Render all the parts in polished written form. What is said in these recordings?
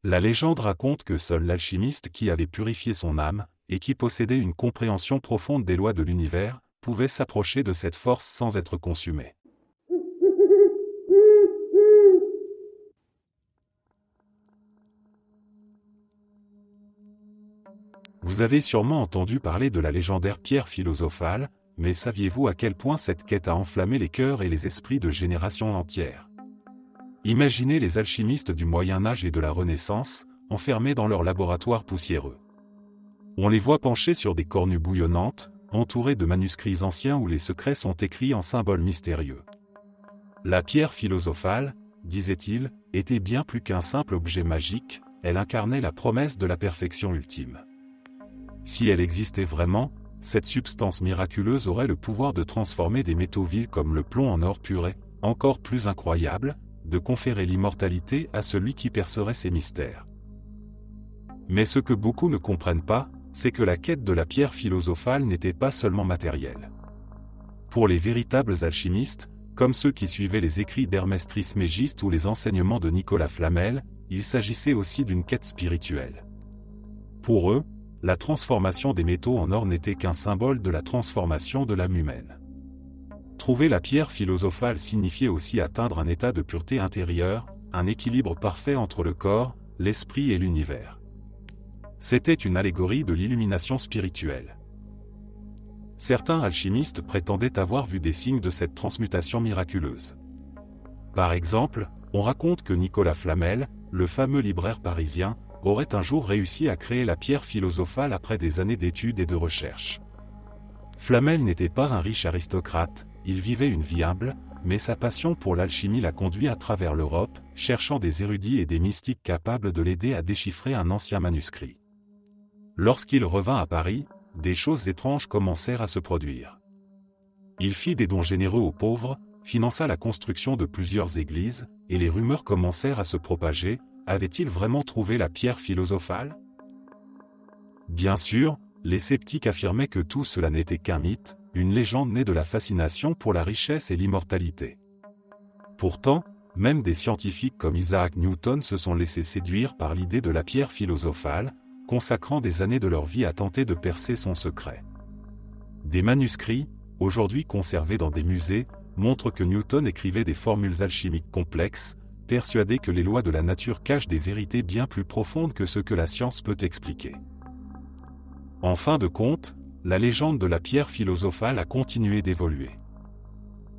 La légende raconte que seul l'alchimiste qui avait purifié son âme, et qui possédait une compréhension profonde des lois de l'univers, pouvait s'approcher de cette force sans être consumé. Vous avez sûrement entendu parler de la légendaire pierre philosophale, mais saviez-vous à quel point cette quête a enflammé les cœurs et les esprits de générations entières? Imaginez les alchimistes du Moyen Âge et de la Renaissance, enfermés dans leur laboratoire poussiéreux. On les voit penchés sur des cornues bouillonnantes, entourés de manuscrits anciens où les secrets sont écrits en symboles mystérieux. La pierre philosophale, disait-il, était bien plus qu'un simple objet magique, elle incarnait la promesse de la perfection ultime. Si elle existait vraiment, cette substance miraculeuse aurait le pouvoir de transformer des métaux vils comme le plomb en or puré, encore plus incroyable, de conférer l'immortalité à celui qui percerait ces mystères. Mais ce que beaucoup ne comprennent pas, c'est que la quête de la pierre philosophale n'était pas seulement matérielle. Pour les véritables alchimistes, comme ceux qui suivaient les écrits d'Hermès Trismégiste ou les enseignements de Nicolas Flamel, il s'agissait aussi d'une quête spirituelle. Pour eux, la transformation des métaux en or n'était qu'un symbole de la transformation de l'âme humaine. Trouver la pierre philosophale signifiait aussi atteindre un état de pureté intérieure, un équilibre parfait entre le corps, l'esprit et l'univers. C'était une allégorie de l'illumination spirituelle. Certains alchimistes prétendaient avoir vu des signes de cette transmutation miraculeuse. Par exemple, on raconte que Nicolas Flamel, le fameux libraire parisien, aurait un jour réussi à créer la pierre philosophale après des années d'études et de recherches. Flamel n'était pas un riche aristocrate, il vivait une vie humble, mais sa passion pour l'alchimie l'a conduit à travers l'Europe, cherchant des érudits et des mystiques capables de l'aider à déchiffrer un ancien manuscrit. Lorsqu'il revint à Paris, des choses étranges commencèrent à se produire. Il fit des dons généreux aux pauvres, finança la construction de plusieurs églises, et les rumeurs commencèrent à se propager. Avait-il vraiment trouvé la pierre philosophale? Bien sûr, les sceptiques affirmaient que tout cela n'était qu'un mythe, une légende née de la fascination pour la richesse et l'immortalité. Pourtant, même des scientifiques comme Isaac Newton se sont laissés séduire par l'idée de la pierre philosophale, consacrant des années de leur vie à tenter de percer son secret. Des manuscrits, aujourd'hui conservés dans des musées, montrent que Newton écrivait des formules alchimiques complexes, persuadé que les lois de la nature cachent des vérités bien plus profondes que ce que la science peut expliquer. En fin de compte, la légende de la pierre philosophale a continué d'évoluer.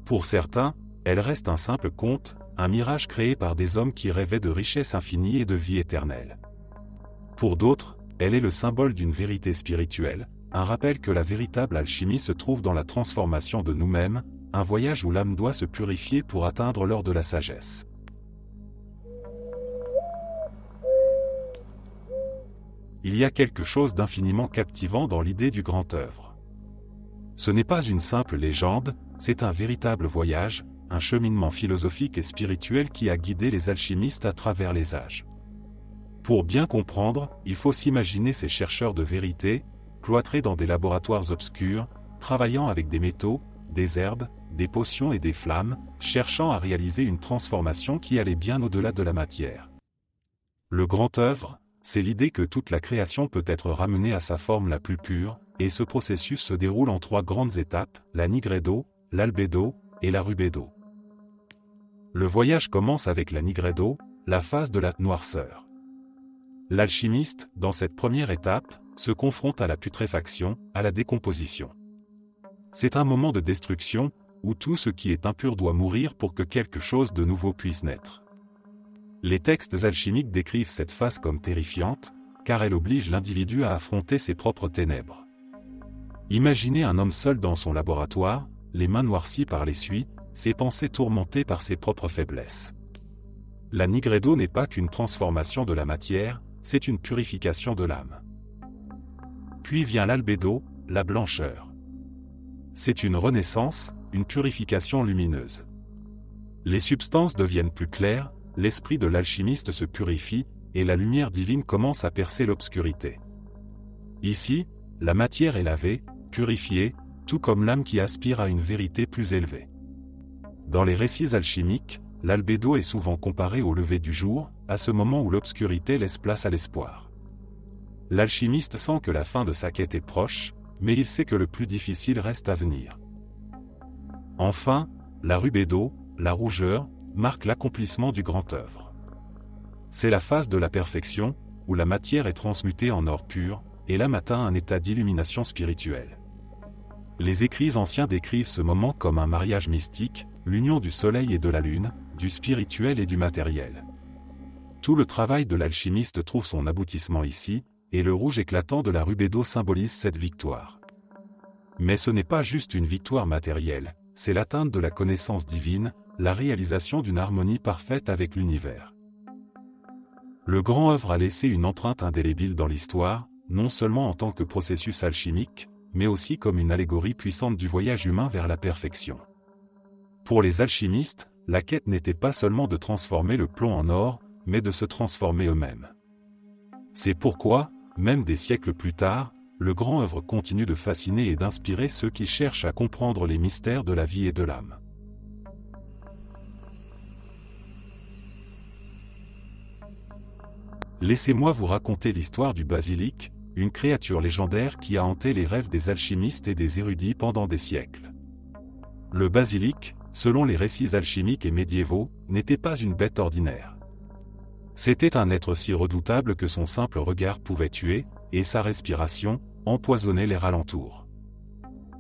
Pour certains, elle reste un simple conte, un mirage créé par des hommes qui rêvaient de richesse infinie et de vie éternelle. Pour d'autres, elle est le symbole d'une vérité spirituelle, un rappel que la véritable alchimie se trouve dans la transformation de nous-mêmes, un voyage où l'âme doit se purifier pour atteindre l'or de la sagesse. Il y a quelque chose d'infiniment captivant dans l'idée du grand œuvre. Ce n'est pas une simple légende, c'est un véritable voyage, un cheminement philosophique et spirituel qui a guidé les alchimistes à travers les âges. Pour bien comprendre, il faut s'imaginer ces chercheurs de vérité, cloîtrés dans des laboratoires obscurs, travaillant avec des métaux, des herbes, des potions et des flammes, cherchant à réaliser une transformation qui allait bien au-delà de la matière. Le grand œuvre, c'est l'idée que toute la création peut être ramenée à sa forme la plus pure, et ce processus se déroule en 3 grandes étapes, la nigredo, l'albédo et la rubédo. Le voyage commence avec la nigredo, la phase de la noirceur. L'alchimiste, dans cette première étape, se confronte à la putréfaction, à la décomposition. C'est un moment de destruction, où tout ce qui est impur doit mourir pour que quelque chose de nouveau puisse naître. Les textes alchimiques décrivent cette phase comme terrifiante, car elle oblige l'individu à affronter ses propres ténèbres. Imaginez un homme seul dans son laboratoire, les mains noircies par les suies, ses pensées tourmentées par ses propres faiblesses. La nigredo n'est pas qu'une transformation de la matière, c'est une purification de l'âme. Puis vient l'albédo, la blancheur. C'est une renaissance, une purification lumineuse. Les substances deviennent plus claires, l'esprit de l'alchimiste se purifie, et la lumière divine commence à percer l'obscurité. Ici, la matière est lavée, purifiée, tout comme l'âme qui aspire à une vérité plus élevée. Dans les récits alchimiques, l'albédo est souvent comparé au lever du jour, à ce moment où l'obscurité laisse place à l'espoir. L'alchimiste sent que la fin de sa quête est proche, mais il sait que le plus difficile reste à venir. Enfin, la rubédo, la rougeur, marque l'accomplissement du grand œuvre. C'est la phase de la perfection, où la matière est transmutée en or pur, et l'âme atteint un état d'illumination spirituelle. Les écrits anciens décrivent ce moment comme un mariage mystique, l'union du soleil et de la lune, du spirituel et du matériel. Tout le travail de l'alchimiste trouve son aboutissement ici, et le rouge éclatant de la rubédo symbolise cette victoire. Mais ce n'est pas juste une victoire matérielle, c'est l'atteinte de la connaissance divine, la réalisation d'une harmonie parfaite avec l'univers. Le grand œuvre a laissé une empreinte indélébile dans l'histoire, non seulement en tant que processus alchimique, mais aussi comme une allégorie puissante du voyage humain vers la perfection. Pour les alchimistes, la quête n'était pas seulement de transformer le plomb en or, mais de se transformer eux-mêmes. C'est pourquoi, même des siècles plus tard, le grand œuvre continue de fasciner et d'inspirer ceux qui cherchent à comprendre les mystères de la vie et de l'âme. Laissez-moi vous raconter l'histoire du basilic, une créature légendaire qui a hanté les rêves des alchimistes et des érudits pendant des siècles. Le basilic, selon les récits alchimiques et médiévaux, n'était pas une bête ordinaire. C'était un être si redoutable que son simple regard pouvait tuer, et sa respiration, empoisonner l'air alentour.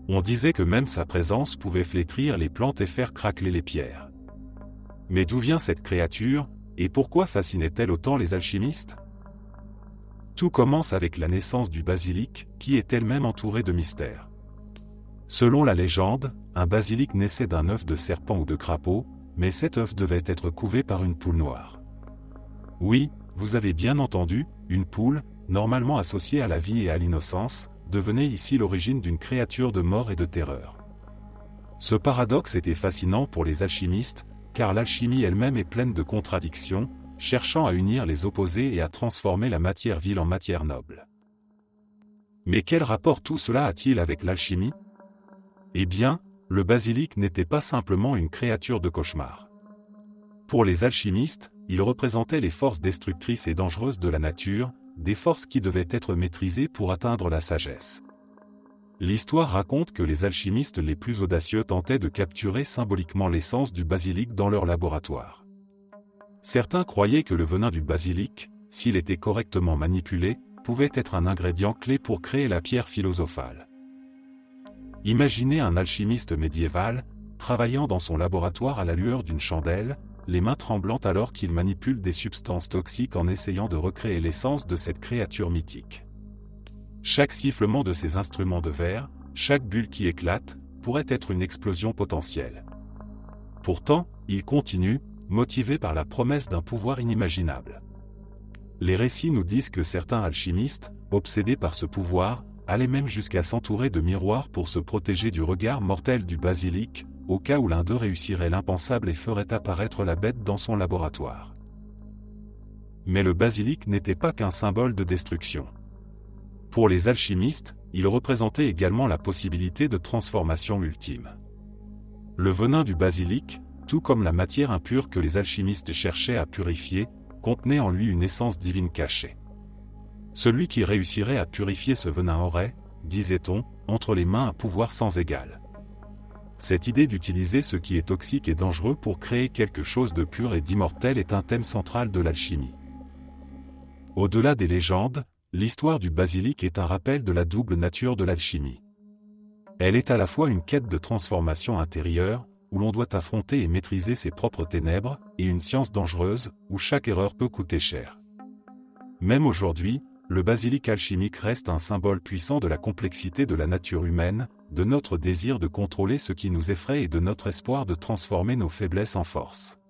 On disait que même sa présence pouvait flétrir les plantes et faire craqueler les pierres. Mais d'où vient cette créature, et pourquoi fascinait-elle autant les alchimistes ? Tout commence avec la naissance du basilic, qui est elle-même entourée de mystères. Selon la légende, un basilic naissait d'un œuf de serpent ou de crapaud, mais cet œuf devait être couvé par une poule noire. Oui, vous avez bien entendu, une poule, normalement associée à la vie et à l'innocence, devenait ici l'origine d'une créature de mort et de terreur. Ce paradoxe était fascinant pour les alchimistes, car l'alchimie elle-même est pleine de contradictions, cherchant à unir les opposés et à transformer la matière vile en matière noble. Mais quel rapport tout cela a-t-il avec l'alchimie ? Eh bien, le basilic n'était pas simplement une créature de cauchemar. Pour les alchimistes, il représentait les forces destructrices et dangereuses de la nature, des forces qui devaient être maîtrisées pour atteindre la sagesse. L'histoire raconte que les alchimistes les plus audacieux tentaient de capturer symboliquement l'essence du basilic dans leur laboratoire. Certains croyaient que le venin du basilic, s'il était correctement manipulé, pouvait être un ingrédient clé pour créer la pierre philosophale. Imaginez un alchimiste médiéval, travaillant dans son laboratoire à la lueur d'une chandelle, les mains tremblantes alors qu'il manipule des substances toxiques en essayant de recréer l'essence de cette créature mythique. Chaque sifflement de ces instruments de verre, chaque bulle qui éclate, pourrait être une explosion potentielle. Pourtant, il continue, motivé par la promesse d'un pouvoir inimaginable. Les récits nous disent que certains alchimistes, obsédés par ce pouvoir, allaient même jusqu'à s'entourer de miroirs pour se protéger du regard mortel du basilic, au cas où l'un d'eux réussirait l'impensable et ferait apparaître la bête dans son laboratoire. Mais le basilic n'était pas qu'un symbole de destruction. Pour les alchimistes, il représentait également la possibilité de transformation ultime. Le venin du basilic, tout comme la matière impure que les alchimistes cherchaient à purifier, contenait en lui une essence divine cachée. Celui qui réussirait à purifier ce venin aurait, disait-on, entre les mains un pouvoir sans égal. Cette idée d'utiliser ce qui est toxique et dangereux pour créer quelque chose de pur et d'immortel est un thème central de l'alchimie. Au-delà des légendes, l'histoire du basilic est un rappel de la double nature de l'alchimie. Elle est à la fois une quête de transformation intérieure, où l'on doit affronter et maîtriser ses propres ténèbres, et une science dangereuse, où chaque erreur peut coûter cher. Même aujourd'hui, le basilic alchimique reste un symbole puissant de la complexité de la nature humaine, de notre désir de contrôler ce qui nous effraie et de notre espoir de transformer nos faiblesses en force.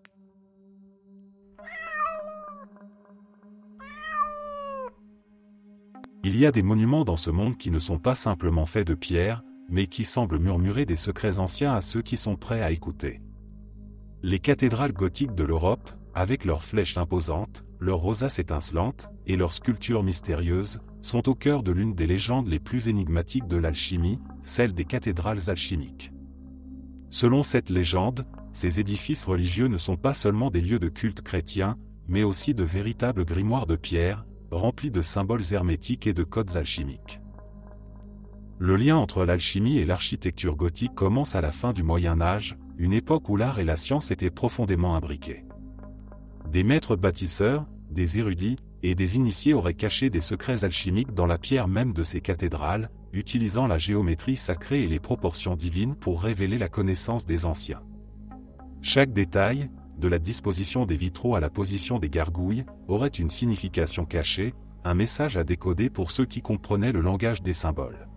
Il y a des monuments dans ce monde qui ne sont pas simplement faits de pierre, mais qui semblent murmurer des secrets anciens à ceux qui sont prêts à écouter. Les cathédrales gothiques de l'Europe, avec leurs flèches imposantes, leurs rosaces étincelantes, et leurs sculptures mystérieuses, sont au cœur de l'une des légendes les plus énigmatiques de l'alchimie, celle des cathédrales alchimiques. Selon cette légende, ces édifices religieux ne sont pas seulement des lieux de culte chrétien, mais aussi de véritables grimoires de pierre, remplis de symboles hermétiques et de codes alchimiques. Le lien entre l'alchimie et l'architecture gothique commence à la fin du Moyen Âge, une époque où l'art et la science étaient profondément imbriqués. Des maîtres bâtisseurs, des érudits et des initiés auraient caché des secrets alchimiques dans la pierre même de ces cathédrales, utilisant la géométrie sacrée et les proportions divines pour révéler la connaissance des anciens. Chaque détail, de la disposition des vitraux à la position des gargouilles, aurait une signification cachée, un message à décoder pour ceux qui comprenaient le langage des symboles.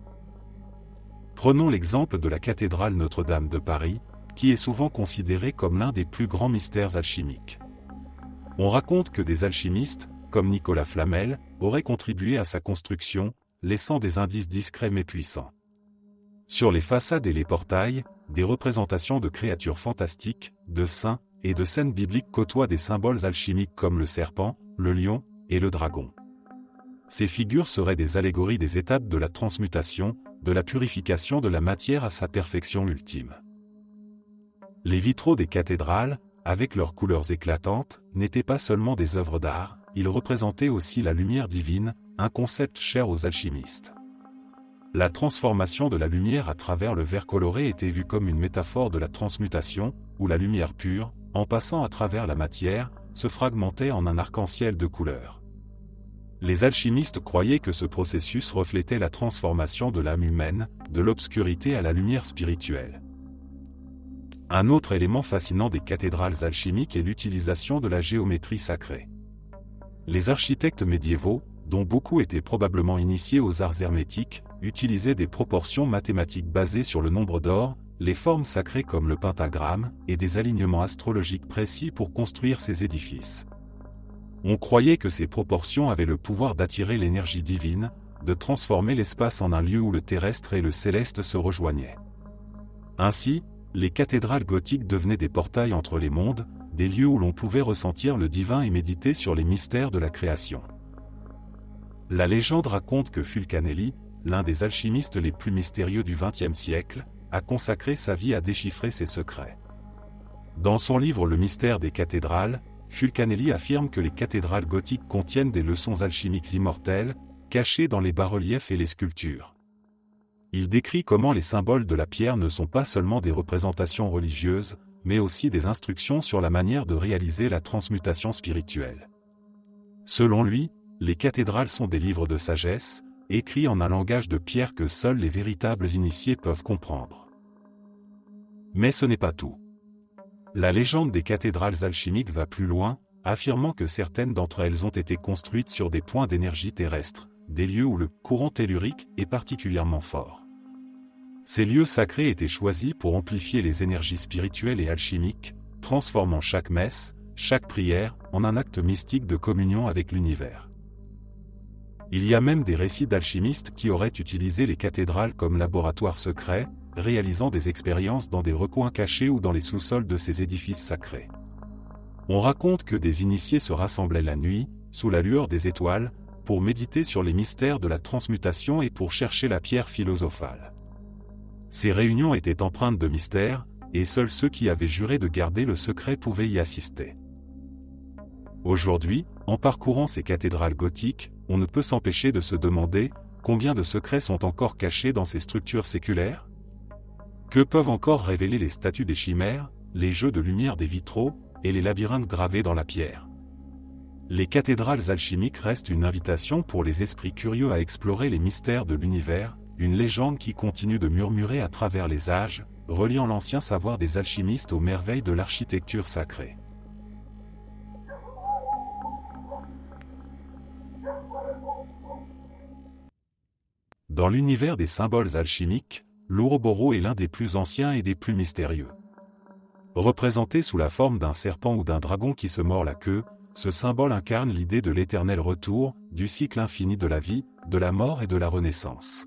Prenons l'exemple de la cathédrale Notre-Dame de Paris, qui est souvent considérée comme l'un des plus grands mystères alchimiques. On raconte que des alchimistes, comme Nicolas Flamel, auraient contribué à sa construction, laissant des indices discrets mais puissants. Sur les façades et les portails, des représentations de créatures fantastiques, de saints et de scènes bibliques côtoient des symboles alchimiques comme le serpent, le lion et le dragon. Ces figures seraient des allégories des étapes de la transmutation, de la purification de la matière à sa perfection ultime. Les vitraux des cathédrales, avec leurs couleurs éclatantes, n'étaient pas seulement des œuvres d'art, ils représentaient aussi la lumière divine, un concept cher aux alchimistes. La transformation de la lumière à travers le verre coloré était vue comme une métaphore de la transmutation, où la lumière pure, en passant à travers la matière, se fragmentait en un arc-en-ciel de couleurs. Les alchimistes croyaient que ce processus reflétait la transformation de l'âme humaine, de l'obscurité à la lumière spirituelle. Un autre élément fascinant des cathédrales alchimiques est l'utilisation de la géométrie sacrée. Les architectes médiévaux, dont beaucoup étaient probablement initiés aux arts hermétiques, utilisaient des proportions mathématiques basées sur le nombre d'or, les formes sacrées comme le pentagramme, et des alignements astrologiques précis pour construire ces édifices. On croyait que ces proportions avaient le pouvoir d'attirer l'énergie divine, de transformer l'espace en un lieu où le terrestre et le céleste se rejoignaient. Ainsi, les cathédrales gothiques devenaient des portails entre les mondes, des lieux où l'on pouvait ressentir le divin et méditer sur les mystères de la création. La légende raconte que Fulcanelli, l'un des alchimistes les plus mystérieux du XXe siècle, a consacré sa vie à déchiffrer ces secrets. Dans son livre Le mystère des cathédrales, Fulcanelli affirme que les cathédrales gothiques contiennent des leçons alchimiques immortelles, cachées dans les bas-reliefs et les sculptures. Il décrit comment les symboles de la pierre ne sont pas seulement des représentations religieuses, mais aussi des instructions sur la manière de réaliser la transmutation spirituelle. Selon lui, les cathédrales sont des livres de sagesse, écrits en un langage de pierre que seuls les véritables initiés peuvent comprendre. Mais ce n'est pas tout. La légende des cathédrales alchimiques va plus loin, affirmant que certaines d'entre elles ont été construites sur des points d'énergie terrestre, des lieux où le courant tellurique est particulièrement fort. Ces lieux sacrés étaient choisis pour amplifier les énergies spirituelles et alchimiques, transformant chaque messe, chaque prière, en un acte mystique de communion avec l'univers. Il y a même des récits d'alchimistes qui auraient utilisé les cathédrales comme laboratoires secrets, réalisant des expériences dans des recoins cachés ou dans les sous-sols de ces édifices sacrés. On raconte que des initiés se rassemblaient la nuit, sous la lueur des étoiles, pour méditer sur les mystères de la transmutation et pour chercher la pierre philosophale. Ces réunions étaient empreintes de mystère, et seuls ceux qui avaient juré de garder le secret pouvaient y assister. Aujourd'hui, en parcourant ces cathédrales gothiques, on ne peut s'empêcher de se demander combien de secrets sont encore cachés dans ces structures séculaires ? Que peuvent encore révéler les statues des chimères, les jeux de lumière des vitraux, et les labyrinthes gravés dans la pierre ? Les cathédrales alchimiques restent une invitation pour les esprits curieux à explorer les mystères de l'univers, une légende qui continue de murmurer à travers les âges, reliant l'ancien savoir des alchimistes aux merveilles de l'architecture sacrée. Dans l'univers des symboles alchimiques, l'Ouroboro est l'un des plus anciens et des plus mystérieux. Représenté sous la forme d'un serpent ou d'un dragon qui se mord la queue, ce symbole incarne l'idée de l'éternel retour, du cycle infini de la vie, de la mort et de la renaissance.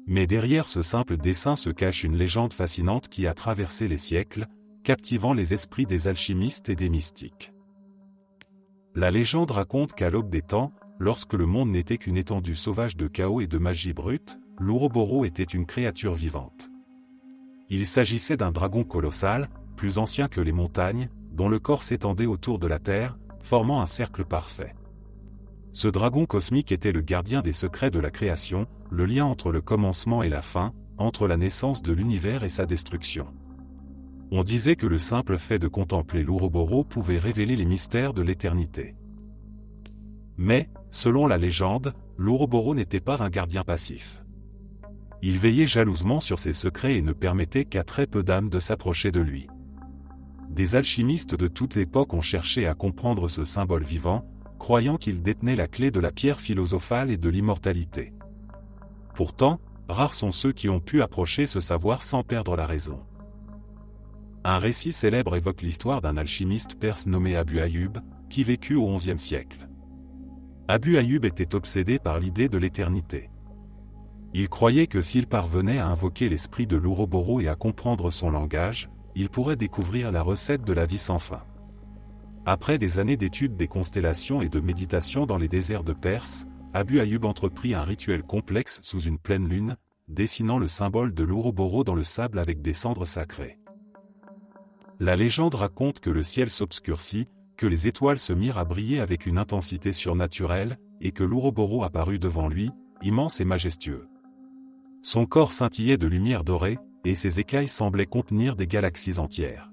Mais derrière ce simple dessin se cache une légende fascinante qui a traversé les siècles, captivant les esprits des alchimistes et des mystiques. La légende raconte qu'à l'aube des temps, lorsque le monde n'était qu'une étendue sauvage de chaos et de magie brute, l'Ouroboro était une créature vivante. Il s'agissait d'un dragon colossal, plus ancien que les montagnes, dont le corps s'étendait autour de la Terre, formant un cercle parfait. Ce dragon cosmique était le gardien des secrets de la création, le lien entre le commencement et la fin, entre la naissance de l'univers et sa destruction. On disait que le simple fait de contempler l'Ouroboros pouvait révéler les mystères de l'éternité. Mais, selon la légende, l'Ouroboros n'était pas un gardien passif. Il veillait jalousement sur ses secrets et ne permettait qu'à très peu d'âmes de s'approcher de lui. Des alchimistes de toutes époques ont cherché à comprendre ce symbole vivant, croyant qu'il détenait la clé de la pierre philosophale et de l'immortalité. Pourtant, rares sont ceux qui ont pu approcher ce savoir sans perdre la raison. Un récit célèbre évoque l'histoire d'un alchimiste perse nommé Abu Ayyub, qui vécut au XIe siècle. Abu Ayyub était obsédé par l'idée de l'éternité. Il croyait que s'il parvenait à invoquer l'esprit de l'Ouroboros et à comprendre son langage, il pourrait découvrir la recette de la vie sans fin. Après des années d'études des constellations et de méditation dans les déserts de Perse, Abu Ayyub entreprit un rituel complexe sous une pleine lune, dessinant le symbole de l'Ouroboros dans le sable avec des cendres sacrées. La légende raconte que le ciel s'obscurcit, que les étoiles se mirent à briller avec une intensité surnaturelle, et que l'Ouroboros apparut devant lui, immense et majestueux. Son corps scintillait de lumière dorée, et ses écailles semblaient contenir des galaxies entières.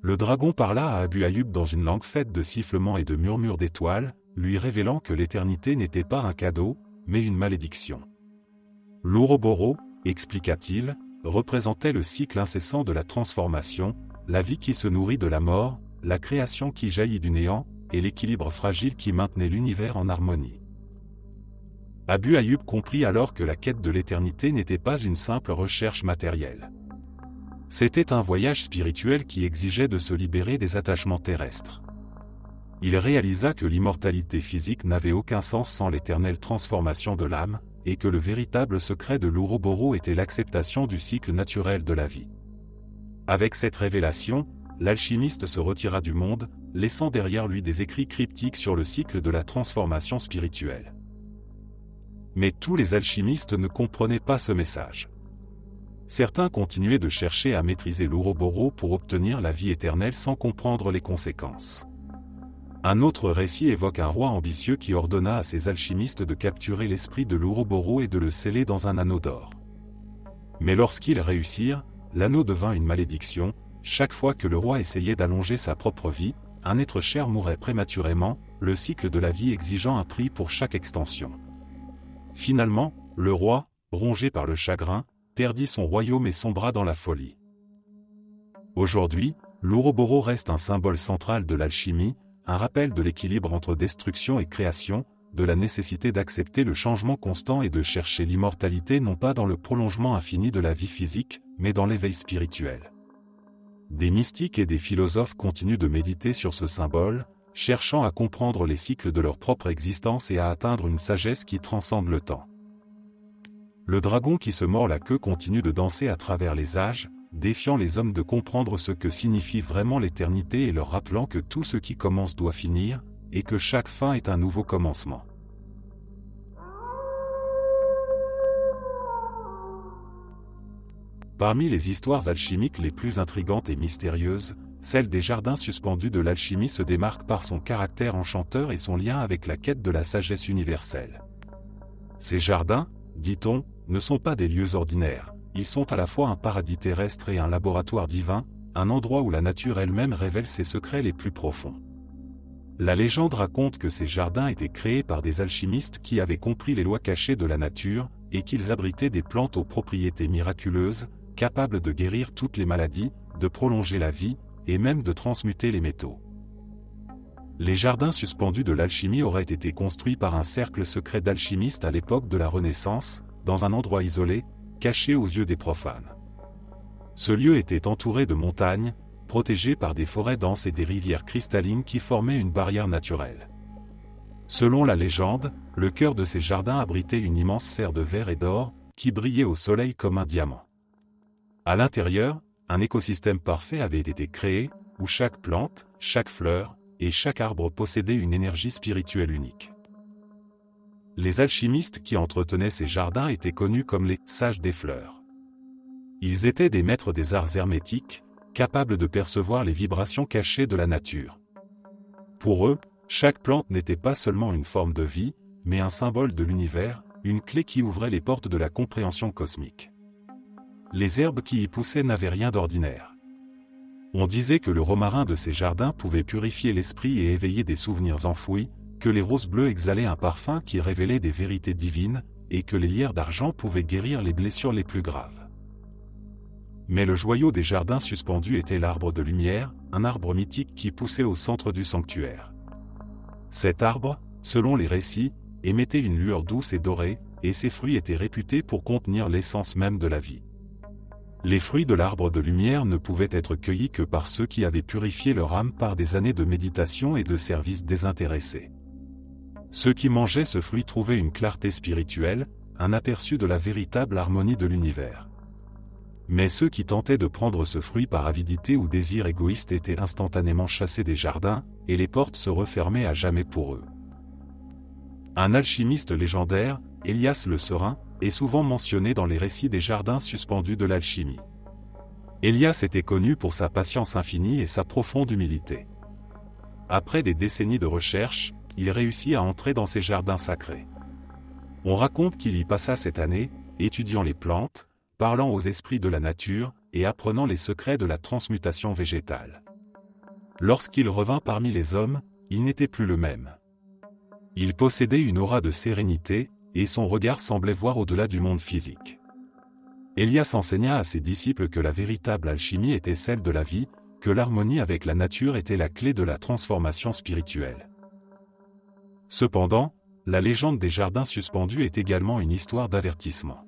Le dragon parla à Abu Ayyub dans une langue faite de sifflements et de murmures d'étoiles, lui révélant que l'éternité n'était pas un cadeau, mais une malédiction. L'Ouroboros, expliqua-t-il, représentait le cycle incessant de la transformation, la vie qui se nourrit de la mort, la création qui jaillit du néant, et l'équilibre fragile qui maintenait l'univers en harmonie. Abu Ayyub comprit alors que la quête de l'éternité n'était pas une simple recherche matérielle. C'était un voyage spirituel qui exigeait de se libérer des attachements terrestres. Il réalisa que l'immortalité physique n'avait aucun sens sans l'éternelle transformation de l'âme, et que le véritable secret de l'Ouroboros était l'acceptation du cycle naturel de la vie. Avec cette révélation, l'alchimiste se retira du monde, laissant derrière lui des écrits cryptiques sur le cycle de la transformation spirituelle. Mais tous les alchimistes ne comprenaient pas ce message. Certains continuaient de chercher à maîtriser l'Ouroboros pour obtenir la vie éternelle sans comprendre les conséquences. Un autre récit évoque un roi ambitieux qui ordonna à ses alchimistes de capturer l'esprit de l'Ouroboros et de le sceller dans un anneau d'or. Mais lorsqu'ils réussirent, l'anneau devint une malédiction. Chaque fois que le roi essayait d'allonger sa propre vie, un être cher mourait prématurément, le cycle de la vie exigeant un prix pour chaque extension. Finalement, le roi, rongé par le chagrin, perdit son royaume et sombra dans la folie. Aujourd'hui, l'Ouroboros reste un symbole central de l'alchimie, un rappel de l'équilibre entre destruction et création, de la nécessité d'accepter le changement constant et de chercher l'immortalité non pas dans le prolongement infini de la vie physique, mais dans l'éveil spirituel. Des mystiques et des philosophes continuent de méditer sur ce symbole, cherchant à comprendre les cycles de leur propre existence et à atteindre une sagesse qui transcende le temps. Le dragon qui se mord la queue continue de danser à travers les âges, défiant les hommes de comprendre ce que signifie vraiment l'éternité et leur rappelant que tout ce qui commence doit finir, et que chaque fin est un nouveau commencement. Parmi les histoires alchimiques les plus intrigantes et mystérieuses, celle des jardins suspendus de l'alchimie se démarque par son caractère enchanteur et son lien avec la quête de la sagesse universelle. Ces jardins, dit-on, ne sont pas des lieux ordinaires, ils sont à la fois un paradis terrestre et un laboratoire divin, un endroit où la nature elle-même révèle ses secrets les plus profonds. La légende raconte que ces jardins étaient créés par des alchimistes qui avaient compris les lois cachées de la nature, et qu'ils abritaient des plantes aux propriétés miraculeuses, capables de guérir toutes les maladies, de prolonger la vie, et même de transmuter les métaux. Les jardins suspendus de l'alchimie auraient été construits par un cercle secret d'alchimistes à l'époque de la Renaissance, dans un endroit isolé, caché aux yeux des profanes. Ce lieu était entouré de montagnes, protégé par des forêts denses et des rivières cristallines qui formaient une barrière naturelle. Selon la légende, le cœur de ces jardins abritait une immense serre de verre et d'or, qui brillait au soleil comme un diamant. À l'intérieur, un écosystème parfait avait été créé, où chaque plante, chaque fleur, et chaque arbre possédait une énergie spirituelle unique. Les alchimistes qui entretenaient ces jardins étaient connus comme les « sages des fleurs ». Ils étaient des maîtres des arts hermétiques, capables de percevoir les vibrations cachées de la nature. Pour eux, chaque plante n'était pas seulement une forme de vie, mais un symbole de l'univers, une clé qui ouvrait les portes de la compréhension cosmique. Les herbes qui y poussaient n'avaient rien d'ordinaire. On disait que le romarin de ces jardins pouvait purifier l'esprit et éveiller des souvenirs enfouis, que les roses bleues exhalaient un parfum qui révélait des vérités divines, et que les lierres d'argent pouvaient guérir les blessures les plus graves. Mais le joyau des jardins suspendus était l'arbre de lumière, un arbre mythique qui poussait au centre du sanctuaire. Cet arbre, selon les récits, émettait une lueur douce et dorée, et ses fruits étaient réputés pour contenir l'essence même de la vie. Les fruits de l'arbre de lumière ne pouvaient être cueillis que par ceux qui avaient purifié leur âme par des années de méditation et de service désintéressé. Ceux qui mangeaient ce fruit trouvaient une clarté spirituelle, un aperçu de la véritable harmonie de l'univers. Mais ceux qui tentaient de prendre ce fruit par avidité ou désir égoïste étaient instantanément chassés des jardins, et les portes se refermaient à jamais pour eux. Un alchimiste légendaire, Élias le Serein, est souvent mentionné dans les récits des jardins suspendus de l'alchimie. Élias était connu pour sa patience infinie et sa profonde humilité. Après des décennies de recherche, il réussit à entrer dans ces jardins sacrés. On raconte qu'il y passa cette année, étudiant les plantes, parlant aux esprits de la nature, et apprenant les secrets de la transmutation végétale. Lorsqu'il revint parmi les hommes, il n'était plus le même. Il possédait une aura de sérénité, et son regard semblait voir au-delà du monde physique. Élias enseigna à ses disciples que la véritable alchimie était celle de la vie, que l'harmonie avec la nature était la clé de la transformation spirituelle. Cependant, la légende des jardins suspendus est également une histoire d'avertissement.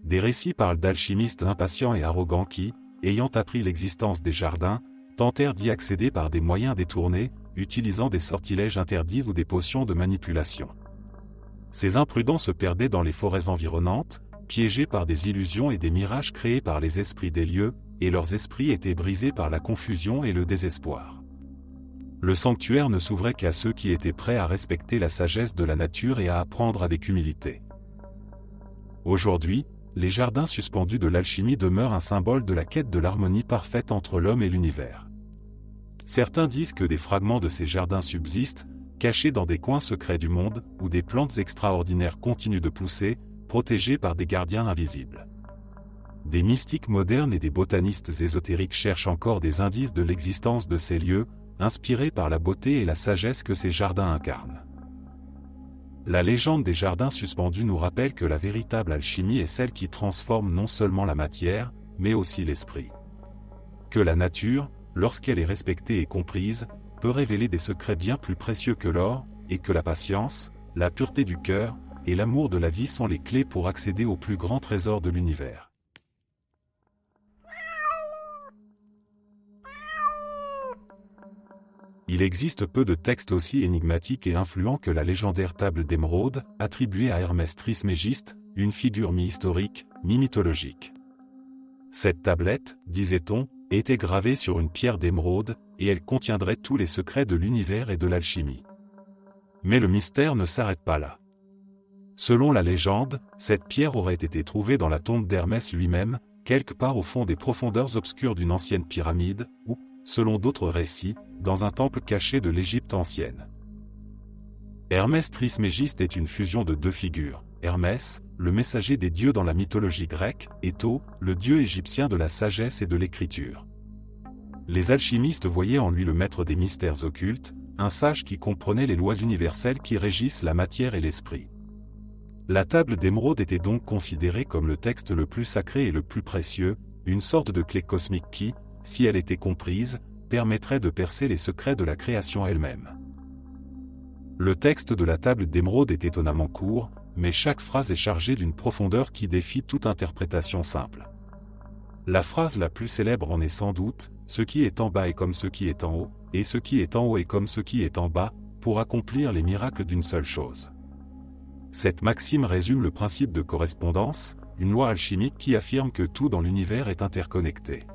Des récits parlent d'alchimistes impatients et arrogants qui, ayant appris l'existence des jardins, tentèrent d'y accéder par des moyens détournés, utilisant des sortilèges interdits ou des potions de manipulation. Ces imprudents se perdaient dans les forêts environnantes, piégés par des illusions et des mirages créés par les esprits des lieux, et leurs esprits étaient brisés par la confusion et le désespoir. Le sanctuaire ne s'ouvrait qu'à ceux qui étaient prêts à respecter la sagesse de la nature et à apprendre avec humilité. Aujourd'hui, les jardins suspendus de l'alchimie demeurent un symbole de la quête de l'harmonie parfaite entre l'homme et l'univers. Certains disent que des fragments de ces jardins subsistent, cachés dans des coins secrets du monde, où des plantes extraordinaires continuent de pousser, protégées par des gardiens invisibles. Des mystiques modernes et des botanistes ésotériques cherchent encore des indices de l'existence de ces lieux, inspirés par la beauté et la sagesse que ces jardins incarnent. La légende des jardins suspendus nous rappelle que la véritable alchimie est celle qui transforme non seulement la matière, mais aussi l'esprit. Que la nature, lorsqu'elle est respectée et comprise, peut révéler des secrets bien plus précieux que l'or, et que la patience, la pureté du cœur, et l'amour de la vie sont les clés pour accéder au plus grand trésor de l'univers. Il existe peu de textes aussi énigmatiques et influents que la légendaire table d'émeraude, attribuée à Hermès Trismégiste, une figure mi-historique, mi-mythologique. Cette tablette, disait-on, était gravée sur une pierre d'émeraude, et elle contiendrait tous les secrets de l'univers et de l'alchimie. Mais le mystère ne s'arrête pas là. Selon la légende, cette pierre aurait été trouvée dans la tombe d'Hermès lui-même, quelque part au fond des profondeurs obscures d'une ancienne pyramide, ou, selon d'autres récits, dans un temple caché de l'Égypte ancienne. Hermès Trismégiste est une fusion de deux figures, Hermès, le messager des dieux dans la mythologie grecque, et Tho, le dieu égyptien de la sagesse et de l'écriture. Les alchimistes voyaient en lui le maître des mystères occultes, un sage qui comprenait les lois universelles qui régissent la matière et l'esprit. La table d'émeraude était donc considérée comme le texte le plus sacré et le plus précieux, une sorte de clé cosmique qui, si elle était comprise, permettrait de percer les secrets de la création elle-même. Le texte de la table d'émeraude est étonnamment court, mais chaque phrase est chargée d'une profondeur qui défie toute interprétation simple. La phrase la plus célèbre en est sans doute « Ce qui est en bas est comme ce qui est en haut, et ce qui est en haut est comme ce qui est en bas », pour accomplir les miracles d'une seule chose. Cette maxime résume le principe de correspondance, une loi alchimique qui affirme que tout dans l'univers est interconnecté.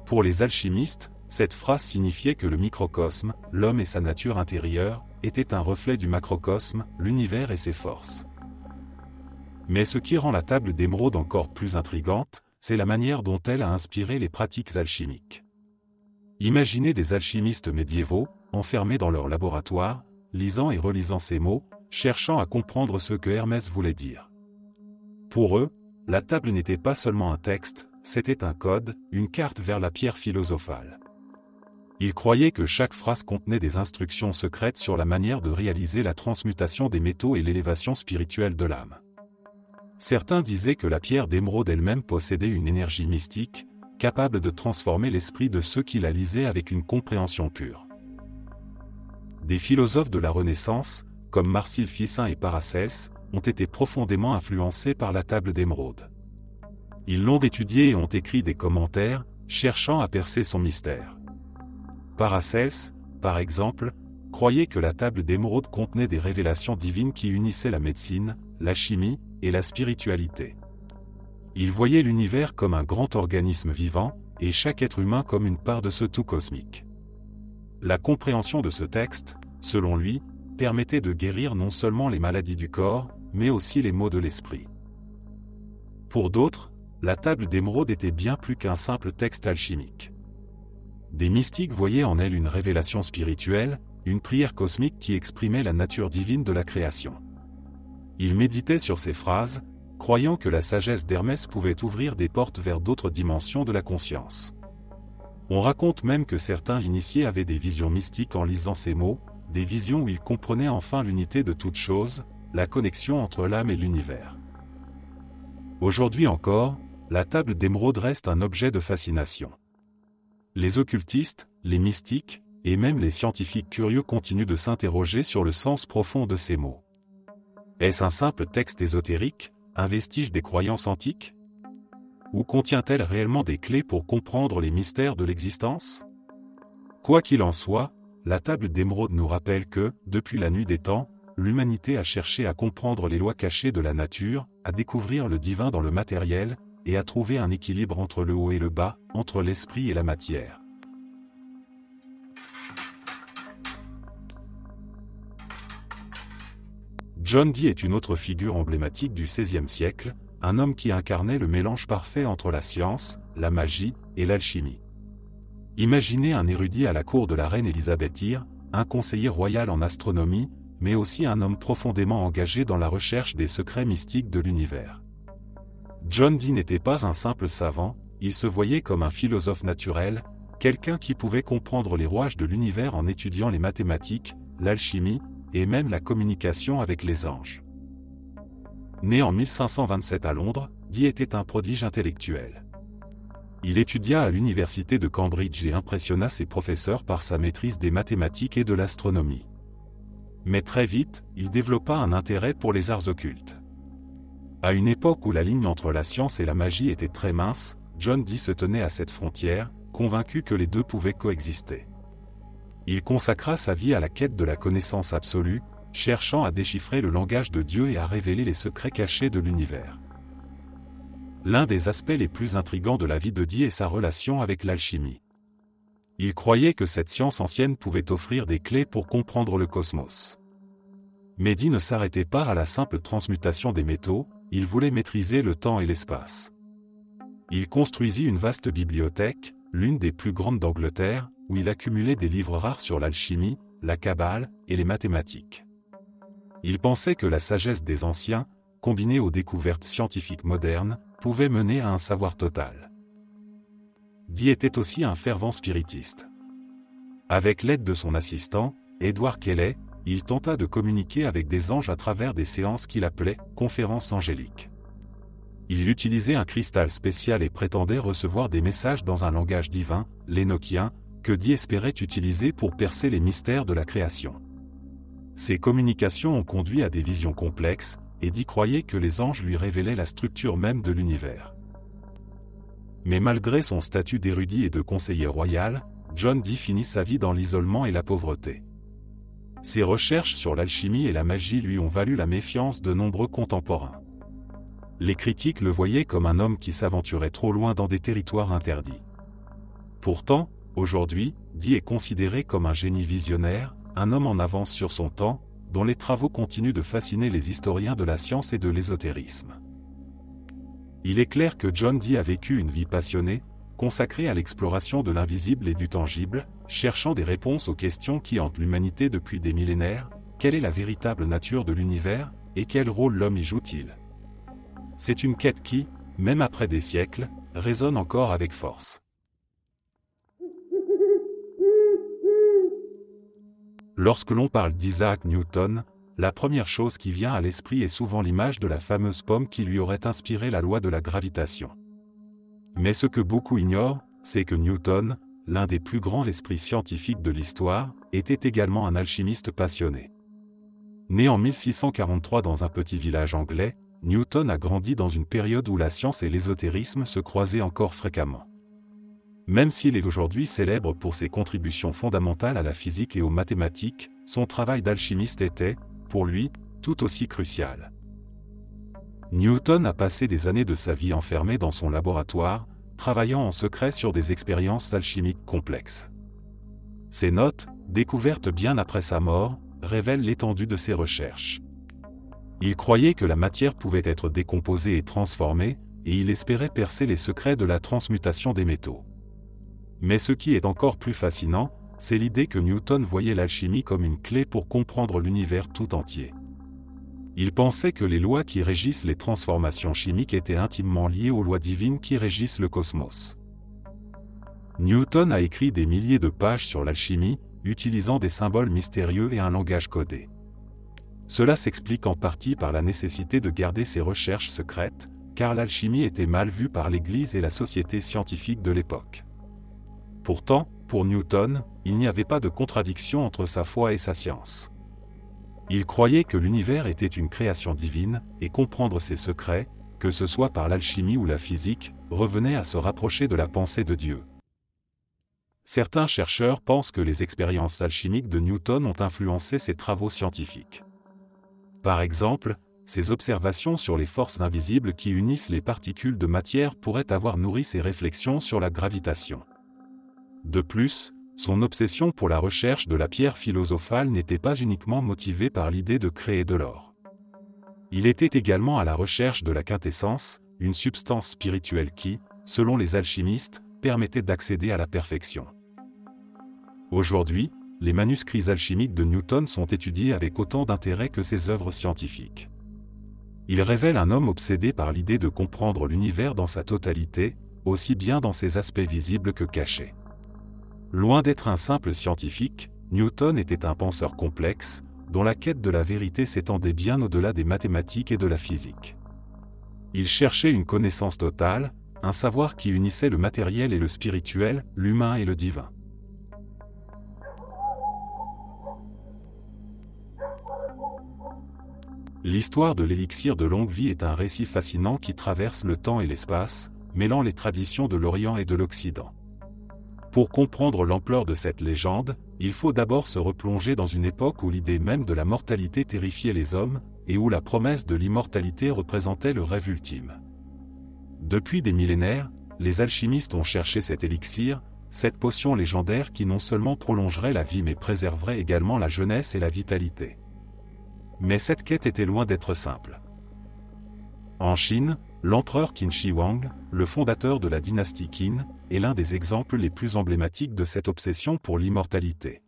Pour les alchimistes, cette phrase signifiait que le microcosme, l'homme et sa nature intérieure, était un reflet du macrocosme, l'univers et ses forces. Mais ce qui rend la table d'émeraude encore plus intrigante, c'est la manière dont elle a inspiré les pratiques alchimiques. Imaginez des alchimistes médiévaux, enfermés dans leur laboratoire, lisant et relisant ces mots, cherchant à comprendre ce que Hermès voulait dire. Pour eux, la table n'était pas seulement un texte, c'était un code, une carte vers la pierre philosophale. Ils croyaient que chaque phrase contenait des instructions secrètes sur la manière de réaliser la transmutation des métaux et l'élévation spirituelle de l'âme. Certains disaient que la pierre d'émeraude elle-même possédait une énergie mystique, capable de transformer l'esprit de ceux qui la lisaient avec une compréhension pure. Des philosophes de la Renaissance, comme Marcille Ficin et Paracelse, ont été profondément influencés par la table d'émeraude. Ils l'ont étudiée et ont écrit des commentaires, cherchant à percer son mystère. Paracelse, par exemple, croyait que la table d'émeraude contenait des révélations divines qui unissaient la médecine, la chimie et la spiritualité. Il voyait l'univers comme un grand organisme vivant, et chaque être humain comme une part de ce tout cosmique. La compréhension de ce texte, selon lui, permettait de guérir non seulement les maladies du corps, mais aussi les maux de l'esprit. Pour d'autres, la table d'émeraude était bien plus qu'un simple texte alchimique. Des mystiques voyaient en elle une révélation spirituelle, une prière cosmique qui exprimait la nature divine de la création. Ils méditaient sur ces phrases, croyant que la sagesse d'Hermès pouvait ouvrir des portes vers d'autres dimensions de la conscience. On raconte même que certains initiés avaient des visions mystiques en lisant ces mots, des visions où ils comprenaient enfin l'unité de toute chose, la connexion entre l'âme et l'univers. Aujourd'hui encore, la table d'émeraude reste un objet de fascination. Les occultistes, les mystiques, et même les scientifiques curieux continuent de s'interroger sur le sens profond de ces mots. Est-ce un simple texte ésotérique, un vestige des croyances antiques? Ou contient-elle réellement des clés pour comprendre les mystères de l'existence? Quoi qu'il en soit, la table d'émeraude nous rappelle que, depuis la nuit des temps, l'humanité a cherché à comprendre les lois cachées de la nature, à découvrir le divin dans le matériel, et à trouver un équilibre entre le haut et le bas, entre l'esprit et la matière. John Dee est une autre figure emblématique du XVIe siècle, un homme qui incarnait le mélange parfait entre la science, la magie et l'alchimie. Imaginez un érudit à la cour de la reine Élisabeth I, un conseiller royal en astronomie, mais aussi un homme profondément engagé dans la recherche des secrets mystiques de l'univers. John Dee n'était pas un simple savant, il se voyait comme un philosophe naturel, quelqu'un qui pouvait comprendre les rouages de l'univers en étudiant les mathématiques, l'alchimie, et même la communication avec les anges. Né en 1527 à Londres, Dee était un prodige intellectuel. Il étudia à l'université de Cambridge et impressionna ses professeurs par sa maîtrise des mathématiques et de l'astronomie. Mais très vite, il développa un intérêt pour les arts occultes. À une époque où la ligne entre la science et la magie était très mince, John Dee se tenait à cette frontière, convaincu que les deux pouvaient coexister. Il consacra sa vie à la quête de la connaissance absolue, cherchant à déchiffrer le langage de Dieu et à révéler les secrets cachés de l'univers. L'un des aspects les plus intrigants de la vie de Dee est sa relation avec l'alchimie. Il croyait que cette science ancienne pouvait offrir des clés pour comprendre le cosmos. Mais Dee ne s'arrêtait pas à la simple transmutation des métaux, il voulait maîtriser le temps et l'espace. Il construisit une vaste bibliothèque, l'une des plus grandes d'Angleterre, où il accumulait des livres rares sur l'alchimie, la Kabbale et les mathématiques. Il pensait que la sagesse des anciens, combinée aux découvertes scientifiques modernes, pouvait mener à un savoir total. Dee était aussi un fervent spiritiste. Avec l'aide de son assistant, Edward Kelly, il tenta de communiquer avec des anges à travers des séances qu'il appelait « conférences angéliques ». Il utilisait un cristal spécial et prétendait recevoir des messages dans un langage divin, l'Énochien, que Dee espérait utiliser pour percer les mystères de la création. Ces communications ont conduit à des visions complexes, et Dee croyait que les anges lui révélaient la structure même de l'univers. Mais malgré son statut d'érudit et de conseiller royal, John Dee finit sa vie dans l'isolement et la pauvreté. Ses recherches sur l'alchimie et la magie lui ont valu la méfiance de nombreux contemporains. Les critiques le voyaient comme un homme qui s'aventurait trop loin dans des territoires interdits. Pourtant, aujourd'hui, Dee est considéré comme un génie visionnaire, un homme en avance sur son temps, dont les travaux continuent de fasciner les historiens de la science et de l'ésotérisme. Il est clair que John Dee a vécu une vie passionnée, consacrée à l'exploration de l'invisible et du tangible, cherchant des réponses aux questions qui hantent l'humanité depuis des millénaires. Quelle est la véritable nature de l'univers, et quel rôle l'homme y joue-t-il? C'est une quête qui, même après des siècles, résonne encore avec force. Lorsque l'on parle d'Isaac Newton, la première chose qui vient à l'esprit est souvent l'image de la fameuse pomme qui lui aurait inspiré la loi de la gravitation. Mais ce que beaucoup ignorent, c'est que Newton, l'un des plus grands esprits scientifiques de l'histoire, était également un alchimiste passionné. Né en 1643 dans un petit village anglais, Newton a grandi dans une période où la science et l'ésotérisme se croisaient encore fréquemment. Même s'il est aujourd'hui célèbre pour ses contributions fondamentales à la physique et aux mathématiques, son travail d'alchimiste était, pour lui, tout aussi crucial. Newton a passé des années de sa vie enfermé dans son laboratoire, travaillant en secret sur des expériences alchimiques complexes. Ses notes, découvertes bien après sa mort, révèlent l'étendue de ses recherches. Il croyait que la matière pouvait être décomposée et transformée, et il espérait percer les secrets de la transmutation des métaux. Mais ce qui est encore plus fascinant, c'est l'idée que Newton voyait l'alchimie comme une clé pour comprendre l'univers tout entier. Il pensait que les lois qui régissent les transformations chimiques étaient intimement liées aux lois divines qui régissent le cosmos. Newton a écrit des milliers de pages sur l'alchimie, utilisant des symboles mystérieux et un langage codé. Cela s'explique en partie par la nécessité de garder ses recherches secrètes, car l'alchimie était mal vue par l'Église et la société scientifique de l'époque. Pourtant, pour Newton, il n'y avait pas de contradiction entre sa foi et sa science. Il croyait que l'univers était une création divine, et comprendre ses secrets, que ce soit par l'alchimie ou la physique, revenait à se rapprocher de la pensée de Dieu. Certains chercheurs pensent que les expériences alchimiques de Newton ont influencé ses travaux scientifiques. Par exemple, ses observations sur les forces invisibles qui unissent les particules de matière pourraient avoir nourri ses réflexions sur la gravitation. De plus, son obsession pour la recherche de la pierre philosophale n'était pas uniquement motivée par l'idée de créer de l'or. Il était également à la recherche de la quintessence, une substance spirituelle qui, selon les alchimistes, permettait d'accéder à la perfection. Aujourd'hui, les manuscrits alchimiques de Newton sont étudiés avec autant d'intérêt que ses œuvres scientifiques. Ils révèlent un homme obsédé par l'idée de comprendre l'univers dans sa totalité, aussi bien dans ses aspects visibles que cachés. Loin d'être un simple scientifique, Newton était un penseur complexe, dont la quête de la vérité s'étendait bien au-delà des mathématiques et de la physique. Il cherchait une connaissance totale, un savoir qui unissait le matériel et le spirituel, l'humain et le divin. L'histoire de l'élixir de longue vie est un récit fascinant qui traverse le temps et l'espace, mêlant les traditions de l'Orient et de l'Occident. Pour comprendre l'ampleur de cette légende, il faut d'abord se replonger dans une époque où l'idée même de la mortalité terrifiait les hommes, et où la promesse de l'immortalité représentait le rêve ultime. Depuis des millénaires, les alchimistes ont cherché cet élixir, cette potion légendaire qui non seulement prolongerait la vie mais préserverait également la jeunesse et la vitalité. Mais cette quête était loin d'être simple. En Chine, l'empereur Qin Shi Huang, le fondateur de la dynastie Qin, est l'un des exemples les plus emblématiques de cette obsession pour l'immortalité.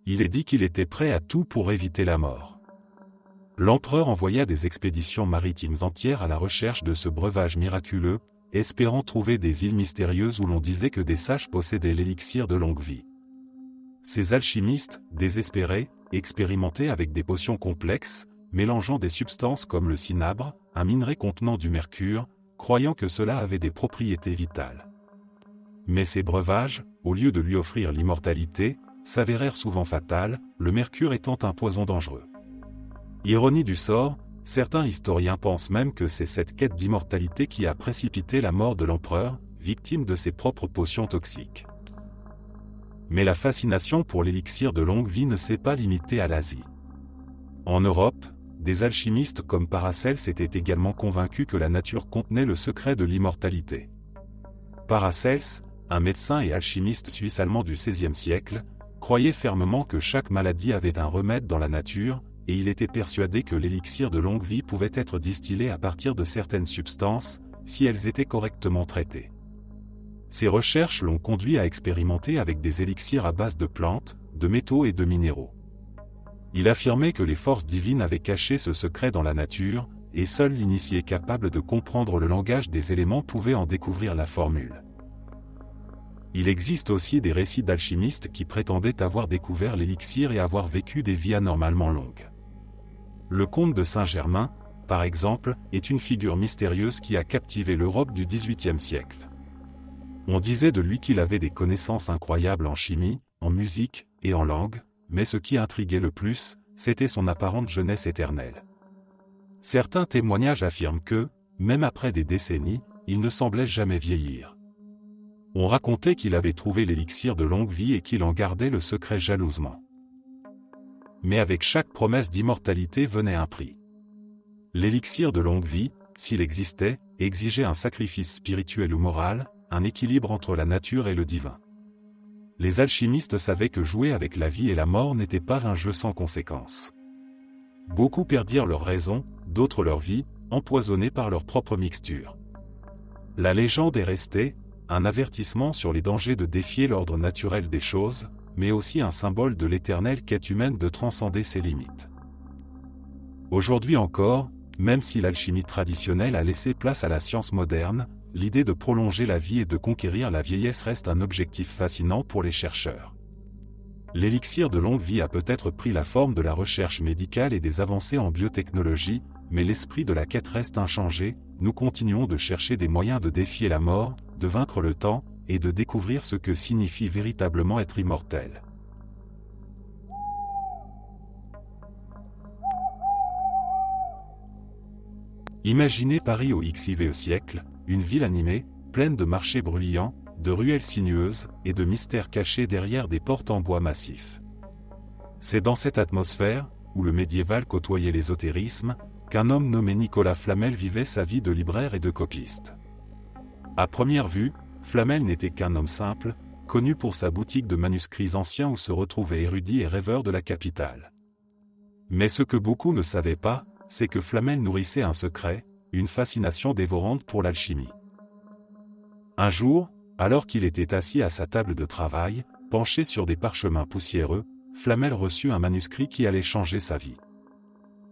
Il est dit qu'il était prêt à tout pour éviter la mort. L'empereur envoya des expéditions maritimes entières à la recherche de ce breuvage miraculeux, espérant trouver des îles mystérieuses où l'on disait que des sages possédaient l'élixir de longue vie. Ces alchimistes, désespérés, expérimentaient avec des potions complexes, mélangeant des substances comme le cinabre, un minerai contenant du mercure, croyant que cela avait des propriétés vitales. Mais ces breuvages, au lieu de lui offrir l'immortalité, s'avérèrent souvent fatals, le mercure étant un poison dangereux. Ironie du sort, certains historiens pensent même que c'est cette quête d'immortalité qui a précipité la mort de l'empereur, victime de ses propres potions toxiques. Mais la fascination pour l'élixir de longue vie ne s'est pas limitée à l'Asie. En Europe, des alchimistes comme Paracelse étaient également convaincus que la nature contenait le secret de l'immortalité. Paracelse, un médecin et alchimiste suisse-allemand du XVIe siècle, croyait fermement que chaque maladie avait un remède dans la nature, et il était persuadé que l'élixir de longue vie pouvait être distillé à partir de certaines substances, si elles étaient correctement traitées. Ses recherches l'ont conduit à expérimenter avec des élixirs à base de plantes, de métaux et de minéraux. Il affirmait que les forces divines avaient caché ce secret dans la nature, et seul l'initié capable de comprendre le langage des éléments pouvait en découvrir la formule. Il existe aussi des récits d'alchimistes qui prétendaient avoir découvert l'élixir et avoir vécu des vies anormalement longues. Le comte de Saint-Germain, par exemple, est une figure mystérieuse qui a captivé l'Europe du XVIIIe siècle. On disait de lui qu'il avait des connaissances incroyables en chimie, en musique et en langue, mais ce qui intriguait le plus, c'était son apparente jeunesse éternelle. Certains témoignages affirment que, même après des décennies, il ne semblait jamais vieillir. On racontait qu'il avait trouvé l'élixir de longue vie et qu'il en gardait le secret jalousement. Mais avec chaque promesse d'immortalité venait un prix. L'élixir de longue vie, s'il existait, exigeait un sacrifice spirituel ou moral, un équilibre entre la nature et le divin. Les alchimistes savaient que jouer avec la vie et la mort n'était pas un jeu sans conséquences. Beaucoup perdirent leur raison, d'autres leur vie, empoisonnés par leur propre mixture. La légende est restée, un avertissement sur les dangers de défier l'ordre naturel des choses, mais aussi un symbole de l'éternelle quête humaine de transcender ses limites. Aujourd'hui encore, même si l'alchimie traditionnelle a laissé place à la science moderne, l'idée de prolonger la vie et de conquérir la vieillesse reste un objectif fascinant pour les chercheurs. L'élixir de longue vie a peut-être pris la forme de la recherche médicale et des avancées en biotechnologie, mais l'esprit de la quête reste inchangé, nous continuons de chercher des moyens de défier la mort, de vaincre le temps, et de découvrir ce que signifie véritablement être immortel. Imaginez Paris au XIVe siècle, une ville animée, pleine de marchés bruyants, de ruelles sinueuses et de mystères cachés derrière des portes en bois massif. C'est dans cette atmosphère, où le médiéval côtoyait l'ésotérisme, qu'un homme nommé Nicolas Flamel vivait sa vie de libraire et de copiste. À première vue, Flamel n'était qu'un homme simple, connu pour sa boutique de manuscrits anciens où se retrouvaient érudits et rêveurs de la capitale. Mais ce que beaucoup ne savaient pas, c'est que Flamel nourrissait un secret, une fascination dévorante pour l'alchimie. Un jour, alors qu'il était assis à sa table de travail, penché sur des parchemins poussiéreux, Flamel reçut un manuscrit qui allait changer sa vie.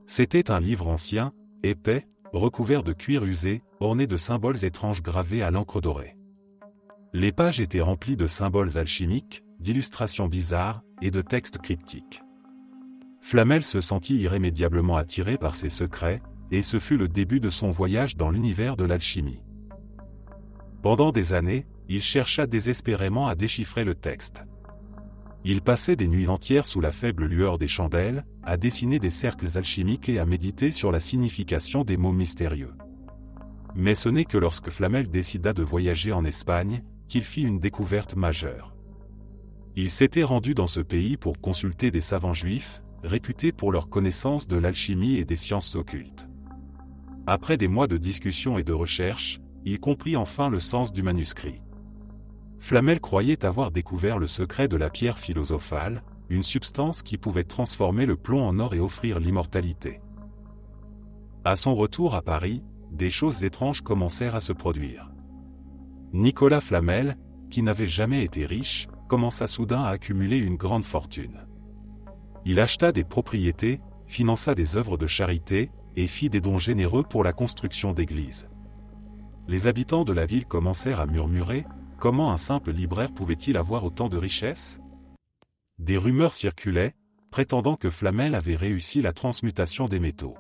C'était un livre ancien, épais, recouvert de cuir usé, orné de symboles étranges gravés à l'encre dorée. Les pages étaient remplies de symboles alchimiques, d'illustrations bizarres et de textes cryptiques. Flamel se sentit irrémédiablement attiré par ces secrets, et ce fut le début de son voyage dans l'univers de l'alchimie. Pendant des années, il chercha désespérément à déchiffrer le texte. Il passait des nuits entières sous la faible lueur des chandelles, à dessiner des cercles alchimiques et à méditer sur la signification des mots mystérieux. Mais ce n'est que lorsque Flamel décida de voyager en Espagne, qu'il fit une découverte majeure. Il s'était rendu dans ce pays pour consulter des savants juifs, réputés pour leur connaissance de l'alchimie et des sciences occultes. Après des mois de discussions et de recherches, il comprit enfin le sens du manuscrit. Flamel croyait avoir découvert le secret de la pierre philosophale, une substance qui pouvait transformer le plomb en or et offrir l'immortalité. À son retour à Paris, des choses étranges commencèrent à se produire. Nicolas Flamel, qui n'avait jamais été riche, commença soudain à accumuler une grande fortune. Il acheta des propriétés, finança des œuvres de charité, et fit des dons généreux pour la construction d'églises. Les habitants de la ville commencèrent à murmurer: comment un simple libraire pouvait-il avoir autant de richesses? Des rumeurs circulaient, prétendant que Flamel avait réussi la transmutation des métaux.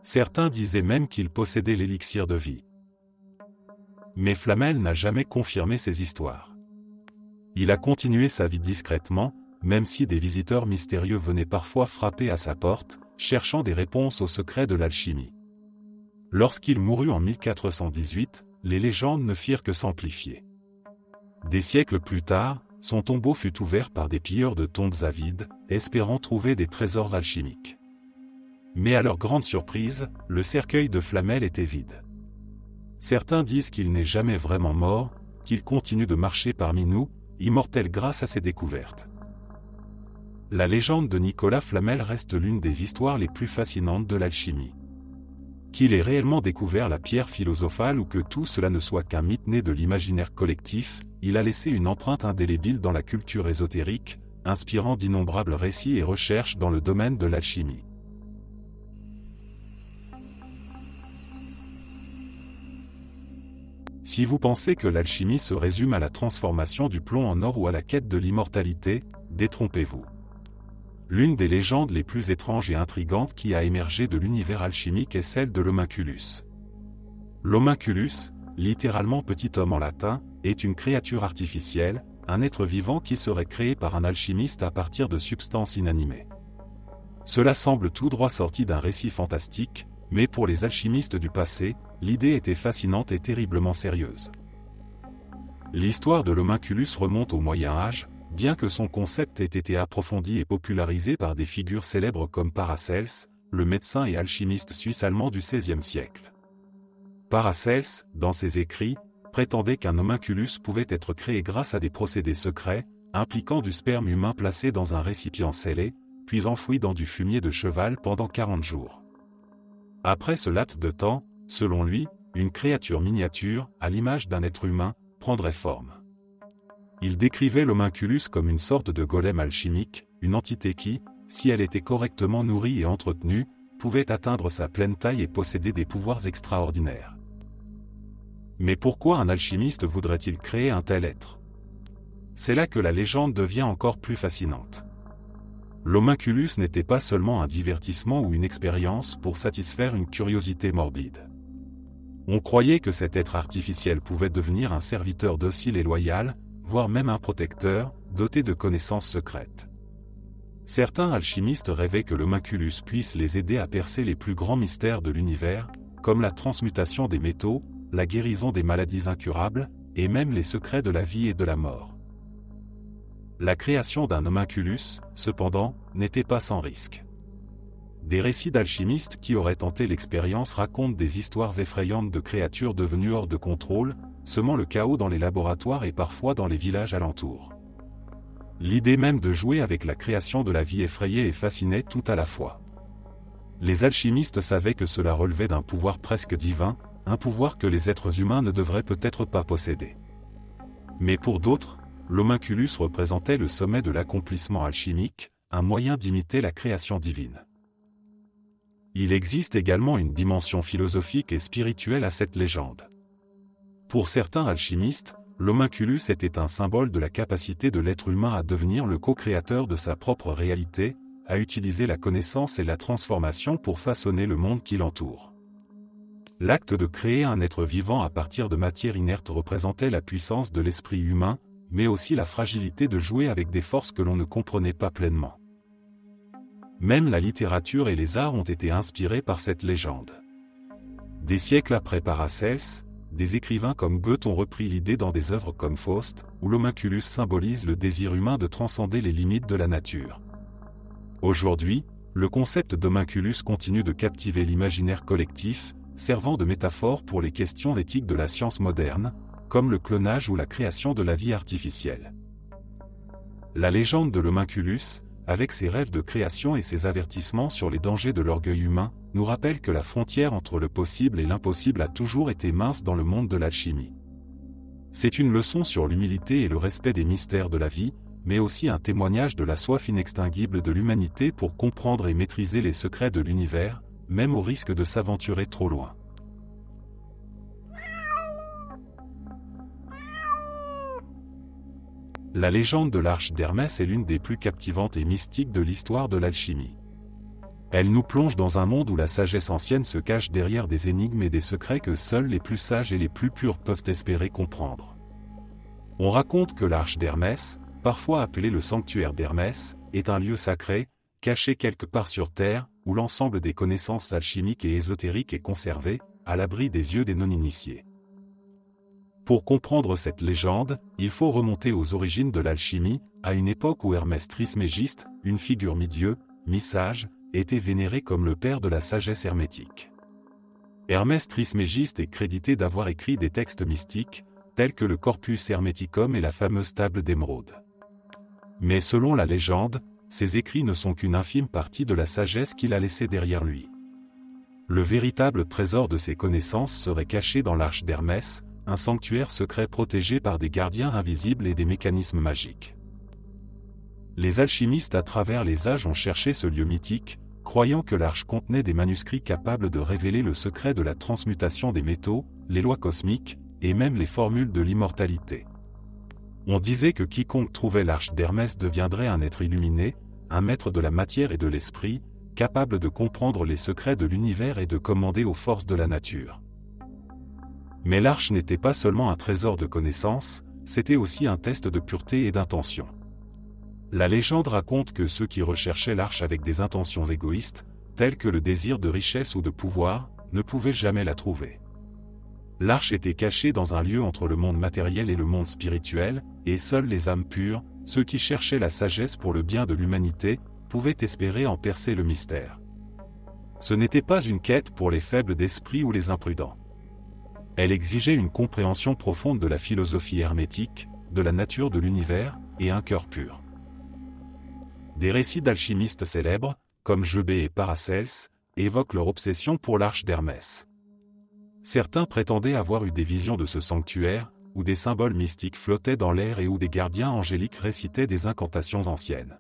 Certains disaient même qu'il possédait l'élixir de vie. Mais Flamel n'a jamais confirmé ces histoires. Il a continué sa vie discrètement, même si des visiteurs mystérieux venaient parfois frapper à sa porte, cherchant des réponses aux secrets de l'alchimie. Lorsqu'il mourut en 1418, les légendes ne firent que s'amplifier. Des siècles plus tard, son tombeau fut ouvert par des pilleurs de tombes avides, espérant trouver des trésors alchimiques. Mais à leur grande surprise, le cercueil de Flamel était vide. Certains disent qu'il n'est jamais vraiment mort, qu'il continue de marcher parmi nous, immortel grâce à ses découvertes. La légende de Nicolas Flamel reste l'une des histoires les plus fascinantes de l'alchimie. qu'il ait réellement découvert la pierre philosophale ou que tout cela ne soit qu'un mythe né de l'imaginaire collectif, il a laissé une empreinte indélébile dans la culture ésotérique, inspirant d'innombrables récits et recherches dans le domaine de l'alchimie. Si vous pensez que l'alchimie se résume à la transformation du plomb en or ou à la quête de l'immortalité, détrompez-vous. L'une des légendes les plus étranges et intrigantes qui a émergé de l'univers alchimique est celle de l'homunculus. L'homunculus, littéralement petit homme en latin, est une créature artificielle, un être vivant qui serait créé par un alchimiste à partir de substances inanimées. Cela semble tout droit sorti d'un récit fantastique, mais pour les alchimistes du passé, l'idée était fascinante et terriblement sérieuse. L'histoire de l'homunculus remonte au Moyen Âge, bien que son concept ait été approfondi et popularisé par des figures célèbres comme Paracelse, le médecin et alchimiste suisse-allemand du XVIe siècle. Paracelse, dans ses écrits, prétendait qu'un homunculus pouvait être créé grâce à des procédés secrets, impliquant du sperme humain placé dans un récipient scellé, puis enfoui dans du fumier de cheval pendant 40 jours. Après ce laps de temps, selon lui, une créature miniature, à l'image d'un être humain, prendrait forme. Il décrivait l'homunculus comme une sorte de golem alchimique, une entité qui, si elle était correctement nourrie et entretenue, pouvait atteindre sa pleine taille et posséder des pouvoirs extraordinaires. Mais pourquoi un alchimiste voudrait-il créer un tel être? C'est là que la légende devient encore plus fascinante. L'homunculus n'était pas seulement un divertissement ou une expérience pour satisfaire une curiosité morbide. On croyait que cet être artificiel pouvait devenir un serviteur docile et loyal, voire même un protecteur, doté de connaissances secrètes. Certains alchimistes rêvaient que l'homunculus puisse les aider à percer les plus grands mystères de l'univers, comme la transmutation des métaux, la guérison des maladies incurables, et même les secrets de la vie et de la mort. La création d'un homunculus, cependant, n'était pas sans risque. Des récits d'alchimistes qui auraient tenté l'expérience racontent des histoires effrayantes de créatures devenues hors de contrôle, semant le chaos dans les laboratoires et parfois dans les villages alentours. L'idée même de jouer avec la création de la vie effrayait et fascinait tout à la fois. Les alchimistes savaient que cela relevait d'un pouvoir presque divin, un pouvoir que les êtres humains ne devraient peut-être pas posséder. Mais pour d'autres, l'homunculus représentait le sommet de l'accomplissement alchimique, un moyen d'imiter la création divine. Il existe également une dimension philosophique et spirituelle à cette légende. Pour certains alchimistes, l'homunculus était un symbole de la capacité de l'être humain à devenir le co-créateur de sa propre réalité, à utiliser la connaissance et la transformation pour façonner le monde qui l'entoure. L'acte de créer un être vivant à partir de matière inerte représentait la puissance de l'esprit humain, mais aussi la fragilité de jouer avec des forces que l'on ne comprenait pas pleinement. Même la littérature et les arts ont été inspirés par cette légende. Des siècles après Paracelse, des écrivains comme Goethe ont repris l'idée dans des œuvres comme Faust, où l'homunculus symbolise le désir humain de transcender les limites de la nature. Aujourd'hui, le concept d'homunculus continue de captiver l'imaginaire collectif, servant de métaphore pour les questions d'éthique de la science moderne, comme le clonage ou la création de la vie artificielle. La légende de l'homunculus, avec ses rêves de création et ses avertissements sur les dangers de l'orgueil humain, nous rappelle que la frontière entre le possible et l'impossible a toujours été mince dans le monde de l'alchimie. C'est une leçon sur l'humilité et le respect des mystères de la vie, mais aussi un témoignage de la soif inextinguible de l'humanité pour comprendre et maîtriser les secrets de l'univers, même au risque de s'aventurer trop loin. La légende de l'Arche d'Hermès est l'une des plus captivantes et mystiques de l'histoire de l'alchimie. Elle nous plonge dans un monde où la sagesse ancienne se cache derrière des énigmes et des secrets que seuls les plus sages et les plus purs peuvent espérer comprendre. On raconte que l'Arche d'Hermès, parfois appelée le sanctuaire d'Hermès, est un lieu sacré, caché quelque part sur Terre, où l'ensemble des connaissances alchimiques et ésotériques est conservé, à l'abri des yeux des non-initiés. Pour comprendre cette légende, il faut remonter aux origines de l'alchimie, à une époque où Hermès Trismégiste, une figure mi-dieu, mi-sage, était vénéré comme le père de la sagesse hermétique. Hermès Trismégiste est crédité d'avoir écrit des textes mystiques, tels que le Corpus Hermeticum et la fameuse table d'émeraude. Mais selon la légende, ces écrits ne sont qu'une infime partie de la sagesse qu'il a laissée derrière lui. Le véritable trésor de ces connaissances serait caché dans l'arche d'Hermès, un sanctuaire secret protégé par des gardiens invisibles et des mécanismes magiques. Les alchimistes à travers les âges ont cherché ce lieu mythique, croyant que l'arche contenait des manuscrits capables de révéler le secret de la transmutation des métaux, les lois cosmiques, et même les formules de l'immortalité. On disait que quiconque trouvait l'arche d'Hermès deviendrait un être illuminé, un maître de la matière et de l'esprit, capable de comprendre les secrets de l'univers et de commander aux forces de la nature. Mais l'arche n'était pas seulement un trésor de connaissances, c'était aussi un test de pureté et d'intention. La légende raconte que ceux qui recherchaient l'arche avec des intentions égoïstes, telles que le désir de richesse ou de pouvoir, ne pouvaient jamais la trouver. L'arche était cachée dans un lieu entre le monde matériel et le monde spirituel, et seules les âmes pures, ceux qui cherchaient la sagesse pour le bien de l'humanité, pouvaient espérer en percer le mystère. Ce n'était pas une quête pour les faibles d'esprit ou les imprudents. Elle exigeait une compréhension profonde de la philosophie hermétique, de la nature de l'univers, et un cœur pur. Des récits d'alchimistes célèbres, comme Gebet et Paracelse, évoquent leur obsession pour l'arche d'Hermès. Certains prétendaient avoir eu des visions de ce sanctuaire, où des symboles mystiques flottaient dans l'air et où des gardiens angéliques récitaient des incantations anciennes.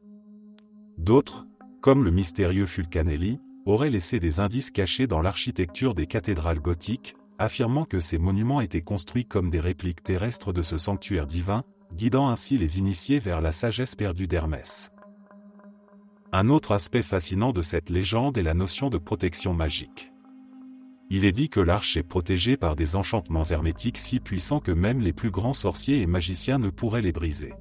D'autres, comme le mystérieux Fulcanelli, auraient laissé des indices cachés dans l'architecture des cathédrales gothiques, affirmant que ces monuments étaient construits comme des répliques terrestres de ce sanctuaire divin, guidant ainsi les initiés vers la sagesse perdue d'Hermès. Un autre aspect fascinant de cette légende est la notion de protection magique. Il est dit que l'arche est protégée par des enchantements hermétiques si puissants que même les plus grands sorciers et magiciens ne pourraient les briser.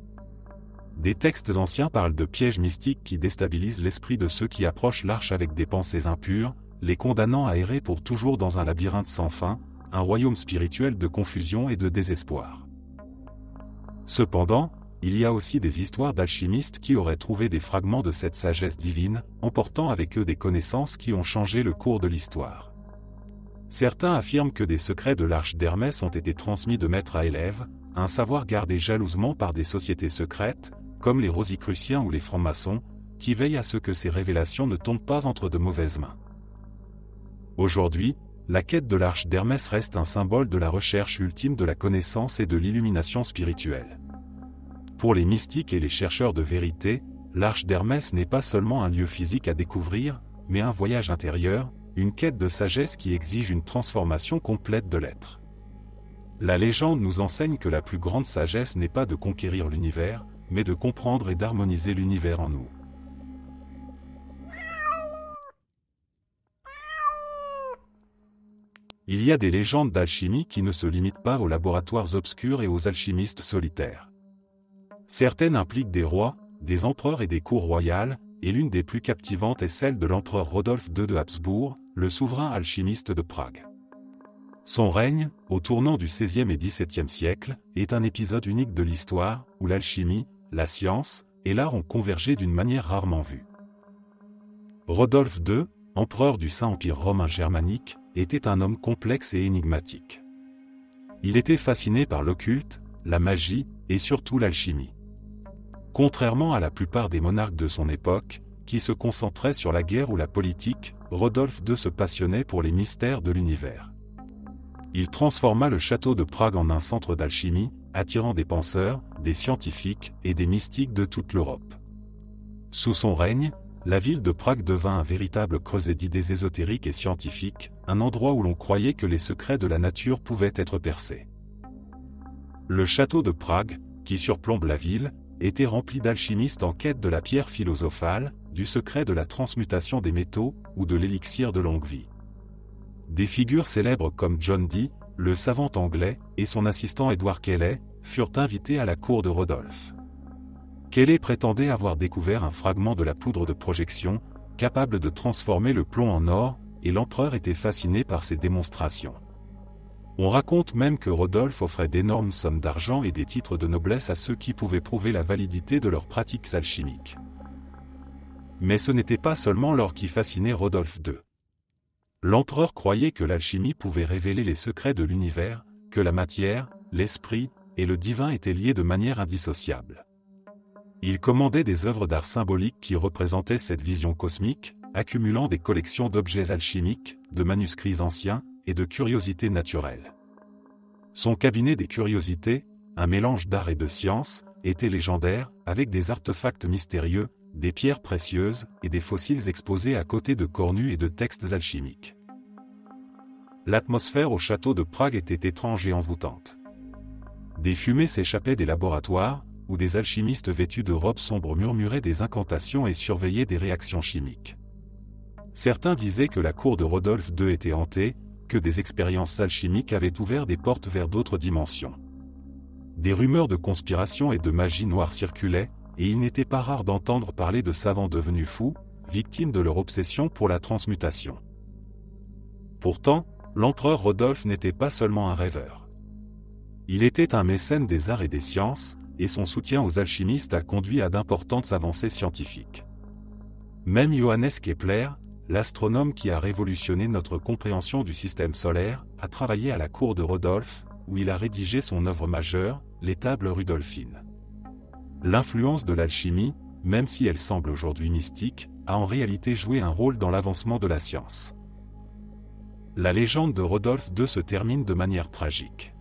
Des textes anciens parlent de pièges mystiques qui déstabilisent l'esprit de ceux qui approchent l'arche avec des pensées impures, les condamnant à errer pour toujours dans un labyrinthe sans fin, un royaume spirituel de confusion et de désespoir. Cependant, il y a aussi des histoires d'alchimistes qui auraient trouvé des fragments de cette sagesse divine, emportant avec eux des connaissances qui ont changé le cours de l'histoire. Certains affirment que des secrets de l'arche d'Hermès ont été transmis de maître à élève, un savoir gardé jalousement par des sociétés secrètes, comme les Rosicruciens ou les francs-maçons, qui veillent à ce que ces révélations ne tombent pas entre de mauvaises mains. Aujourd'hui, la quête de l'arche d'Hermès reste un symbole de la recherche ultime de la connaissance et de l'illumination spirituelle. Pour les mystiques et les chercheurs de vérité, l'arche d'Hermès n'est pas seulement un lieu physique à découvrir, mais un voyage intérieur, une quête de sagesse qui exige une transformation complète de l'être. La légende nous enseigne que la plus grande sagesse n'est pas de conquérir l'univers, mais de comprendre et d'harmoniser l'univers en nous. Il y a des légendes d'alchimie qui ne se limitent pas aux laboratoires obscurs et aux alchimistes solitaires. Certaines impliquent des rois, des empereurs et des cours royales, et l'une des plus captivantes est celle de l'empereur Rodolphe II de Habsbourg, le souverain alchimiste de Prague. Son règne, au tournant du XVIe et XVIIe siècle, est un épisode unique de l'histoire, où l'alchimie, la science, et l'art ont convergé d'une manière rarement vue. Rodolphe II, empereur du Saint-Empire romain germanique, était un homme complexe et énigmatique. Il était fasciné par l'occulte, la magie, et surtout l'alchimie. Contrairement à la plupart des monarques de son époque, qui se concentraient sur la guerre ou la politique, Rodolphe II se passionnait pour les mystères de l'univers. Il transforma le château de Prague en un centre d'alchimie, attirant des penseurs, des scientifiques et des mystiques de toute l'Europe. Sous son règne, la ville de Prague devint un véritable creuset d'idées ésotériques et scientifiques, un endroit où l'on croyait que les secrets de la nature pouvaient être percés. Le château de Prague, qui surplombe la ville, était rempli d'alchimistes en quête de la pierre philosophale, du secret de la transmutation des métaux ou de l'élixir de longue vie. Des figures célèbres comme John Dee, le savant anglais, et son assistant Edward Cayley, furent invités à la cour de Rodolphe. Cayley prétendait avoir découvert un fragment de la poudre de projection, capable de transformer le plomb en or, et l'empereur était fasciné par ces démonstrations. On raconte même que Rodolphe offrait d'énormes sommes d'argent et des titres de noblesse à ceux qui pouvaient prouver la validité de leurs pratiques alchimiques. Mais ce n'était pas seulement l'or qui fascinait Rodolphe II. L'empereur croyait que l'alchimie pouvait révéler les secrets de l'univers, que la matière, l'esprit et le divin étaient liés de manière indissociable. Il commandait des œuvres d'art symboliques qui représentaient cette vision cosmique, accumulant des collections d'objets alchimiques, de manuscrits anciens et de curiosités naturelles. Son cabinet des curiosités, un mélange d'art et de science, était légendaire, avec des artefacts mystérieux, des pierres précieuses et des fossiles exposés à côté de cornues et de textes alchimiques. L'atmosphère au château de Prague était étrange et envoûtante. Des fumées s'échappaient des laboratoires, où des alchimistes vêtus de robes sombres murmuraient des incantations et surveillaient des réactions chimiques. Certains disaient que la cour de Rodolphe II était hantée, que des expériences alchimiques avaient ouvert des portes vers d'autres dimensions. Des rumeurs de conspiration et de magie noire circulaient, et il n'était pas rare d'entendre parler de savants devenus fous, victimes de leur obsession pour la transmutation. Pourtant, l'empereur Rodolphe n'était pas seulement un rêveur. Il était un mécène des arts et des sciences, et son soutien aux alchimistes a conduit à d'importantes avancées scientifiques. Même Johannes Kepler, l'astronome qui a révolutionné notre compréhension du système solaire, a travaillé à la cour de Rodolphe, où il a rédigé son œuvre majeure, les Tables Rudolphines. L'influence de l'alchimie, même si elle semble aujourd'hui mystique, a en réalité joué un rôle dans l'avancement de la science. La légende de Rodolphe II se termine de manière tragique.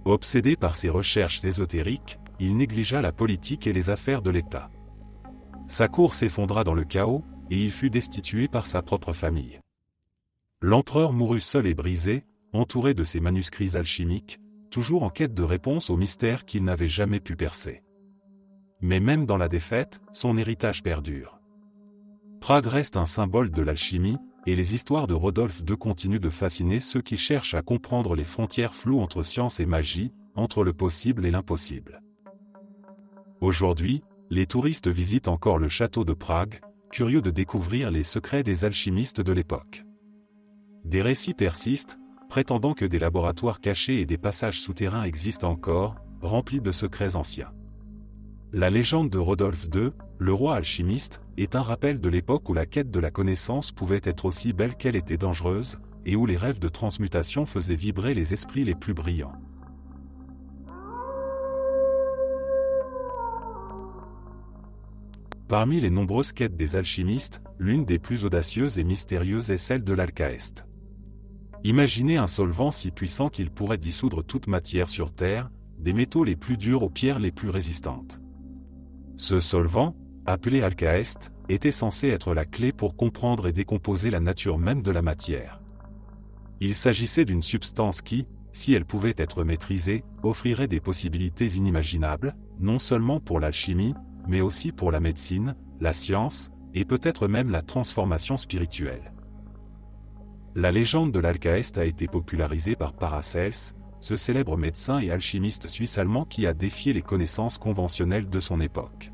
Obsédé par ses recherches ésotériques, il négligea la politique et les affaires de l'État. Sa cour s'effondra dans le chaos, et il fut destitué par sa propre famille. L'empereur mourut seul et brisé, entouré de ses manuscrits alchimiques, toujours en quête de réponses aux mystères qu'il n'avait jamais pu percer. Mais même dans la défaite, son héritage perdure. Prague reste un symbole de l'alchimie, et les histoires de Rodolphe II continuent de fasciner ceux qui cherchent à comprendre les frontières floues entre science et magie, entre le possible et l'impossible. Aujourd'hui, les touristes visitent encore le château de Prague, curieux de découvrir les secrets des alchimistes de l'époque. Des récits persistent, prétendant que des laboratoires cachés et des passages souterrains existent encore, remplis de secrets anciens. La légende de Rodolphe II, le roi alchimiste, est un rappel de l'époque où la quête de la connaissance pouvait être aussi belle qu'elle était dangereuse, et où les rêves de transmutation faisaient vibrer les esprits les plus brillants. Parmi les nombreuses quêtes des alchimistes, l'une des plus audacieuses et mystérieuses est celle de l'alcaeste. Imaginez un solvant si puissant qu'il pourrait dissoudre toute matière sur Terre, des métaux les plus durs aux pierres les plus résistantes. Ce solvant, appelé alcaeste, était censé être la clé pour comprendre et décomposer la nature même de la matière. Il s'agissait d'une substance qui, si elle pouvait être maîtrisée, offrirait des possibilités inimaginables, non seulement pour l'alchimie, mais aussi pour la médecine, la science, et peut-être même la transformation spirituelle. La légende de l'alcaeste a été popularisée par Paracelse, ce célèbre médecin et alchimiste suisse-allemand qui a défié les connaissances conventionnelles de son époque.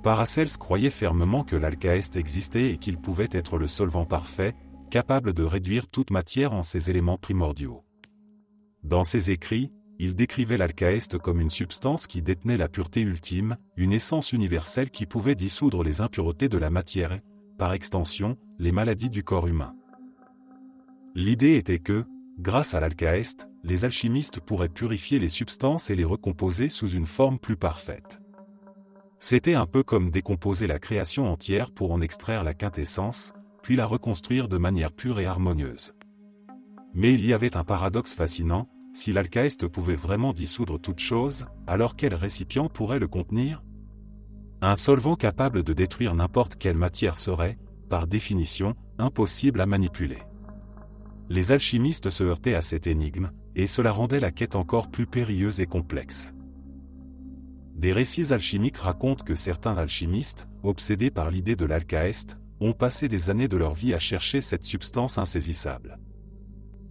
Paracelse croyait fermement que l'alcaeste existait et qu'il pouvait être le solvant parfait, capable de réduire toute matière en ses éléments primordiaux. Dans ses écrits, il décrivait l'alcaeste comme une substance qui détenait la pureté ultime, une essence universelle qui pouvait dissoudre les impuretés de la matière et, par extension, les maladies du corps humain. L'idée était que, grâce à l'alcaeste, les alchimistes pourraient purifier les substances et les recomposer sous une forme plus parfaite. C'était un peu comme décomposer la création entière pour en extraire la quintessence, puis la reconstruire de manière pure et harmonieuse. Mais il y avait un paradoxe fascinant, si l'alcaeste pouvait vraiment dissoudre toute chose, alors quel récipient pourrait le contenir ? Un solvant capable de détruire n'importe quelle matière serait, par définition, impossible à manipuler. Les alchimistes se heurtaient à cette énigme, et cela rendait la quête encore plus périlleuse et complexe. Des récits alchimiques racontent que certains alchimistes, obsédés par l'idée de l'alcaeste, ont passé des années de leur vie à chercher cette substance insaisissable.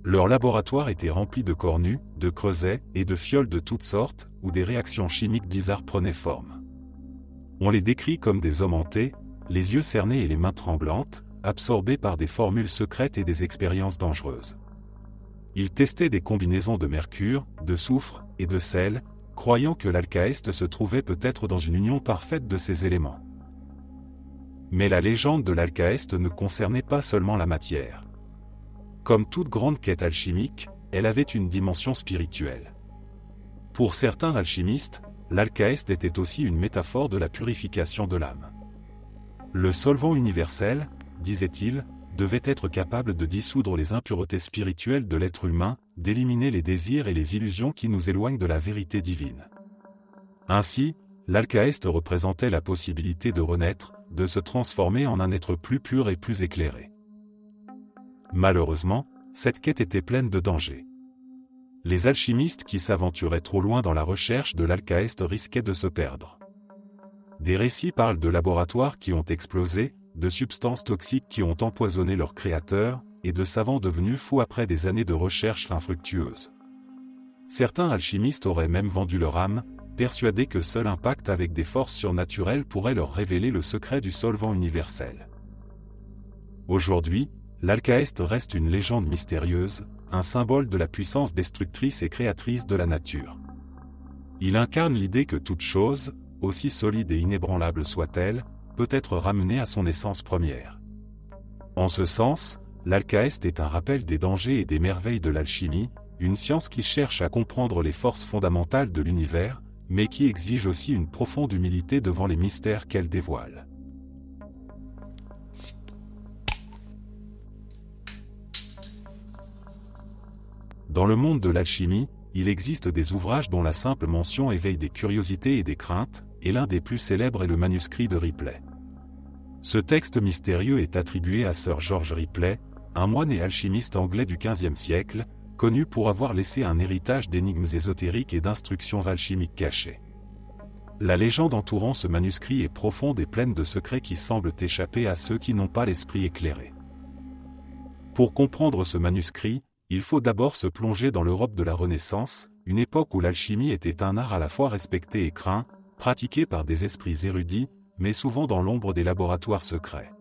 Leur laboratoire était rempli de cornues, de creusets et de fioles de toutes sortes, où des réactions chimiques bizarres prenaient forme. On les décrit comme des hommes hantés, les yeux cernés et les mains tremblantes, absorbés par des formules secrètes et des expériences dangereuses. Ils testaient des combinaisons de mercure, de soufre et de sel, croyant que l'alcaeste se trouvait peut-être dans une union parfaite de ces éléments. Mais la légende de l'alcaeste ne concernait pas seulement la matière. Comme toute grande quête alchimique, elle avait une dimension spirituelle. Pour certains alchimistes, l'alcaeste était aussi une métaphore de la purification de l'âme. Le solvant universel, disait-il, devait être capable de dissoudre les impuretés spirituelles de l'être humain, d'éliminer les désirs et les illusions qui nous éloignent de la vérité divine. Ainsi, l'Alcaeste représentait la possibilité de renaître, de se transformer en un être plus pur et plus éclairé. Malheureusement, cette quête était pleine de dangers. Les alchimistes qui s'aventuraient trop loin dans la recherche de l'Alcaeste risquaient de se perdre. Des récits parlent de laboratoires qui ont explosé, de substances toxiques qui ont empoisonné leurs créateurs, et de savants devenus fous après des années de recherches infructueuses. Certains alchimistes auraient même vendu leur âme, persuadés que seul un pacte avec des forces surnaturelles pourrait leur révéler le secret du solvant universel. Aujourd'hui, l'Alcaeste reste une légende mystérieuse, un symbole de la puissance destructrice et créatrice de la nature. Il incarne l'idée que toute chose, aussi solide et inébranlable soit-elle, peut être ramenée à son essence première. En ce sens, l'Alcaeste est un rappel des dangers et des merveilles de l'alchimie, une science qui cherche à comprendre les forces fondamentales de l'univers, mais qui exige aussi une profonde humilité devant les mystères qu'elle dévoile. Dans le monde de l'alchimie, il existe des ouvrages dont la simple mention éveille des curiosités et des craintes, et l'un des plus célèbres est le manuscrit de Ripley. Ce texte mystérieux est attribué à Sir George Ripley, un moine et alchimiste anglais du XVe siècle, connu pour avoir laissé un héritage d'énigmes ésotériques et d'instructions alchimiques cachées. La légende entourant ce manuscrit est profonde et pleine de secrets qui semblent échapper à ceux qui n'ont pas l'esprit éclairé. Pour comprendre ce manuscrit, il faut d'abord se plonger dans l'Europe de la Renaissance, une époque où l'alchimie était un art à la fois respecté et craint, pratiqué par des esprits érudits, mais souvent dans l'ombre des laboratoires secrets.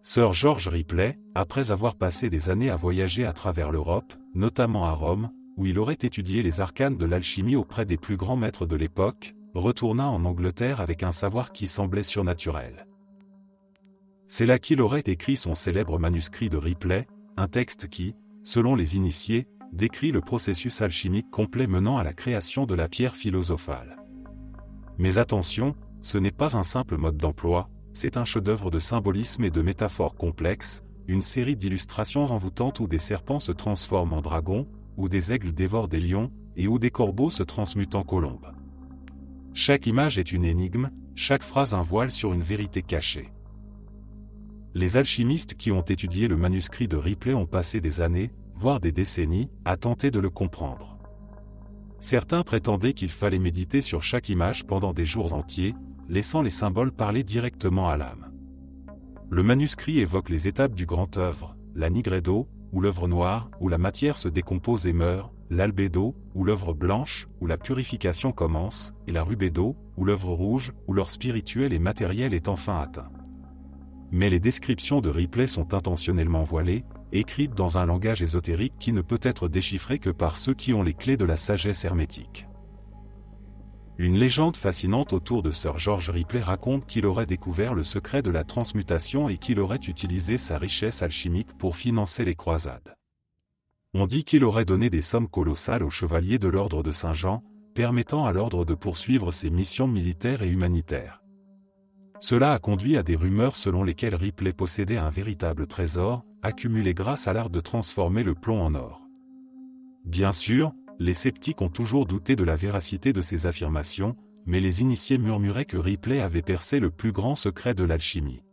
Sir George Ripley, après avoir passé des années à voyager à travers l'Europe, notamment à Rome, où il aurait étudié les arcanes de l'alchimie auprès des plus grands maîtres de l'époque, retourna en Angleterre avec un savoir qui semblait surnaturel. C'est là qu'il aurait écrit son célèbre manuscrit de Ripley, un texte qui, selon les initiés, décrit le processus alchimique complet menant à la création de la pierre philosophale. Mais attention, ce n'est pas un simple mode d'emploi, c'est un chef-d'œuvre de symbolisme et de métaphores complexes, une série d'illustrations envoûtantes où des serpents se transforment en dragons, où des aigles dévorent des lions, et où des corbeaux se transmutent en colombes. Chaque image est une énigme, chaque phrase un voile sur une vérité cachée. Les alchimistes qui ont étudié le manuscrit de Ripley ont passé des années, voire des décennies, à tenter de le comprendre. Certains prétendaient qu'il fallait méditer sur chaque image pendant des jours entiers, laissant les symboles parler directement à l'âme. Le manuscrit évoque les étapes du grand œuvre, la nigredo, où l'œuvre noire, où la matière se décompose et meurt, l'albédo, où l'œuvre blanche, où la purification commence, et la rubédo, où l'œuvre rouge, où l'or spirituel et matériel est enfin atteint. Mais les descriptions de Ripley sont intentionnellement voilées, écrites dans un langage ésotérique qui ne peut être déchiffré que par ceux qui ont les clés de la sagesse hermétique. Une légende fascinante autour de Sir George Ripley raconte qu'il aurait découvert le secret de la transmutation et qu'il aurait utilisé sa richesse alchimique pour financer les croisades. On dit qu'il aurait donné des sommes colossales aux chevaliers de l'ordre de Saint-Jean, permettant à l'ordre de poursuivre ses missions militaires et humanitaires. Cela a conduit à des rumeurs selon lesquelles Ripley possédait un véritable trésor, accumulé grâce à l'art de transformer le plomb en or. Bien sûr, les sceptiques ont toujours douté de la véracité de ces affirmations, mais les initiés murmuraient que Ripley avait percé le plus grand secret de l'alchimie.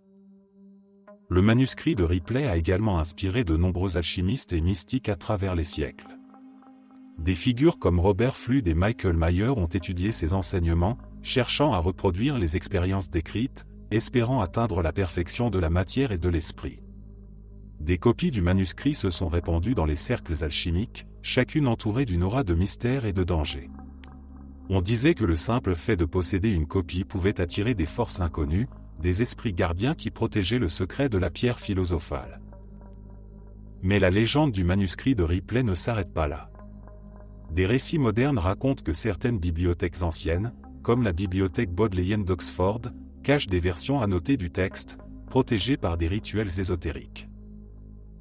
Le manuscrit de Ripley a également inspiré de nombreux alchimistes et mystiques à travers les siècles. Des figures comme Robert Fludd et Michael Mayer ont étudié ces enseignements, cherchant à reproduire les expériences décrites, espérant atteindre la perfection de la matière et de l'esprit. Des copies du manuscrit se sont répandues dans les cercles alchimiques, chacune entourée d'une aura de mystère et de danger. On disait que le simple fait de posséder une copie pouvait attirer des forces inconnues, des esprits gardiens qui protégeaient le secret de la pierre philosophale. Mais la légende du manuscrit de Ripley ne s'arrête pas là. Des récits modernes racontent que certaines bibliothèques anciennes, comme la bibliothèque Bodleian d'Oxford, cachent des versions annotées du texte, protégées par des rituels ésotériques.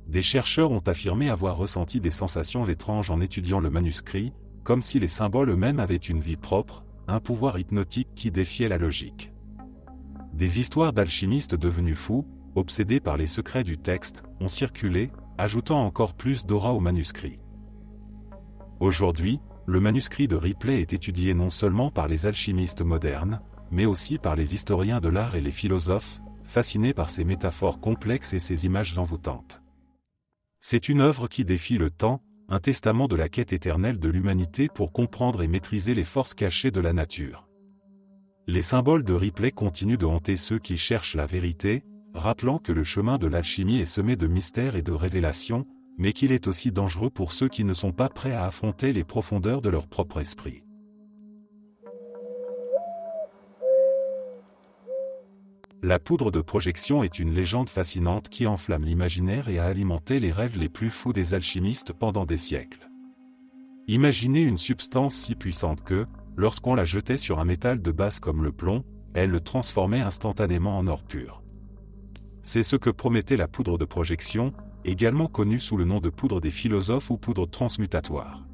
Des chercheurs ont affirmé avoir ressenti des sensations étranges en étudiant le manuscrit, comme si les symboles eux-mêmes avaient une vie propre, un pouvoir hypnotique qui défiait la logique. Des histoires d'alchimistes devenus fous, obsédés par les secrets du texte, ont circulé, ajoutant encore plus d'aura au manuscrit. Aujourd'hui, le manuscrit de Ripley est étudié non seulement par les alchimistes modernes, mais aussi par les historiens de l'art et les philosophes, fascinés par ses métaphores complexes et ses images envoûtantes. C'est une œuvre qui défie le temps, un testament de la quête éternelle de l'humanité pour comprendre et maîtriser les forces cachées de la nature. Les symboles de Ripley continuent de hanter ceux qui cherchent la vérité, rappelant que le chemin de l'alchimie est semé de mystères et de révélations, mais qu'il est aussi dangereux pour ceux qui ne sont pas prêts à affronter les profondeurs de leur propre esprit. La poudre de projection est une légende fascinante qui enflamme l'imaginaire et a alimenté les rêves les plus fous des alchimistes pendant des siècles. Imaginez une substance si puissante que, lorsqu'on la jetait sur un métal de base comme le plomb, elle le transformait instantanément en or pur. C'est ce que promettait la poudre de projection, également connue sous le nom de poudre des philosophes ou poudre transmutatoire.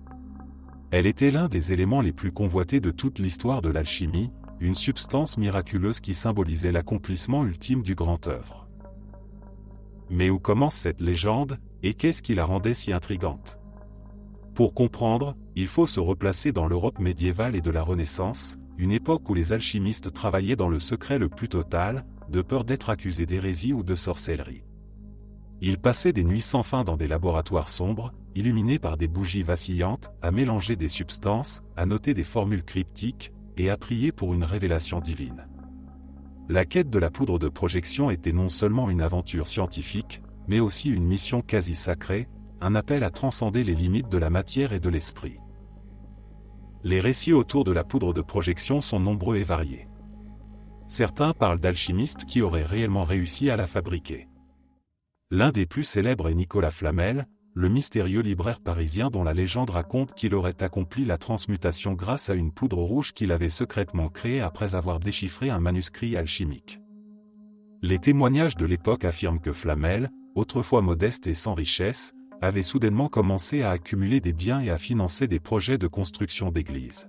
Elle était l'un des éléments les plus convoités de toute l'histoire de l'alchimie, une substance miraculeuse qui symbolisait l'accomplissement ultime du grand œuvre. Mais où commence cette légende, et qu'est-ce qui la rendait si intrigante? Pour comprendre, il faut se replacer dans l'Europe médiévale et de la Renaissance, une époque où les alchimistes travaillaient dans le secret le plus total, de peur d'être accusés d'hérésie ou de sorcellerie. Ils passaient des nuits sans fin dans des laboratoires sombres, illuminés par des bougies vacillantes, à mélanger des substances, à noter des formules cryptiques, et à prier pour une révélation divine. La quête de la poudre de projection était non seulement une aventure scientifique, mais aussi une mission quasi sacrée, un appel à transcender les limites de la matière et de l'esprit. Les récits autour de la poudre de projection sont nombreux et variés. Certains parlent d'alchimistes qui auraient réellement réussi à la fabriquer. L'un des plus célèbres est Nicolas Flamel, le mystérieux libraire parisien dont la légende raconte qu'il aurait accompli la transmutation grâce à une poudre rouge qu'il avait secrètement créée après avoir déchiffré un manuscrit alchimique. Les témoignages de l'époque affirment que Flamel, autrefois modeste et sans richesse, avait soudainement commencé à accumuler des biens et à financer des projets de construction d'églises.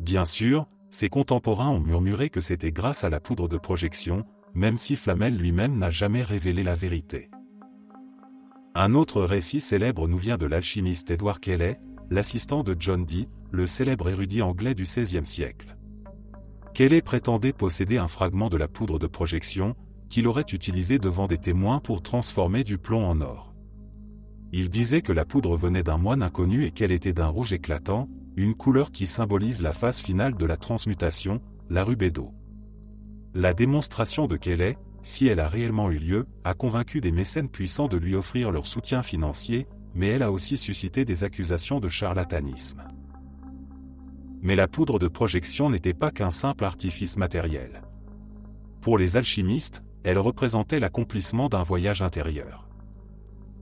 Bien sûr, ses contemporains ont murmuré que c'était grâce à la poudre de projection, même si Flamel lui-même n'a jamais révélé la vérité. Un autre récit célèbre nous vient de l'alchimiste Edward Cayley, l'assistant de John Dee, le célèbre érudit anglais du XVIe siècle. Cayley prétendait posséder un fragment de la poudre de projection, qu'il aurait utilisé devant des témoins pour transformer du plomb en or. Il disait que la poudre venait d'un moine inconnu et qu'elle était d'un rouge éclatant, une couleur qui symbolise la phase finale de la transmutation, la rubédo. La démonstration de Cayley, si elle a réellement eu lieu, a convaincu des mécènes puissants de lui offrir leur soutien financier, mais elle a aussi suscité des accusations de charlatanisme. Mais la poudre de projection n'était pas qu'un simple artifice matériel. Pour les alchimistes, elle représentait l'accomplissement d'un voyage intérieur.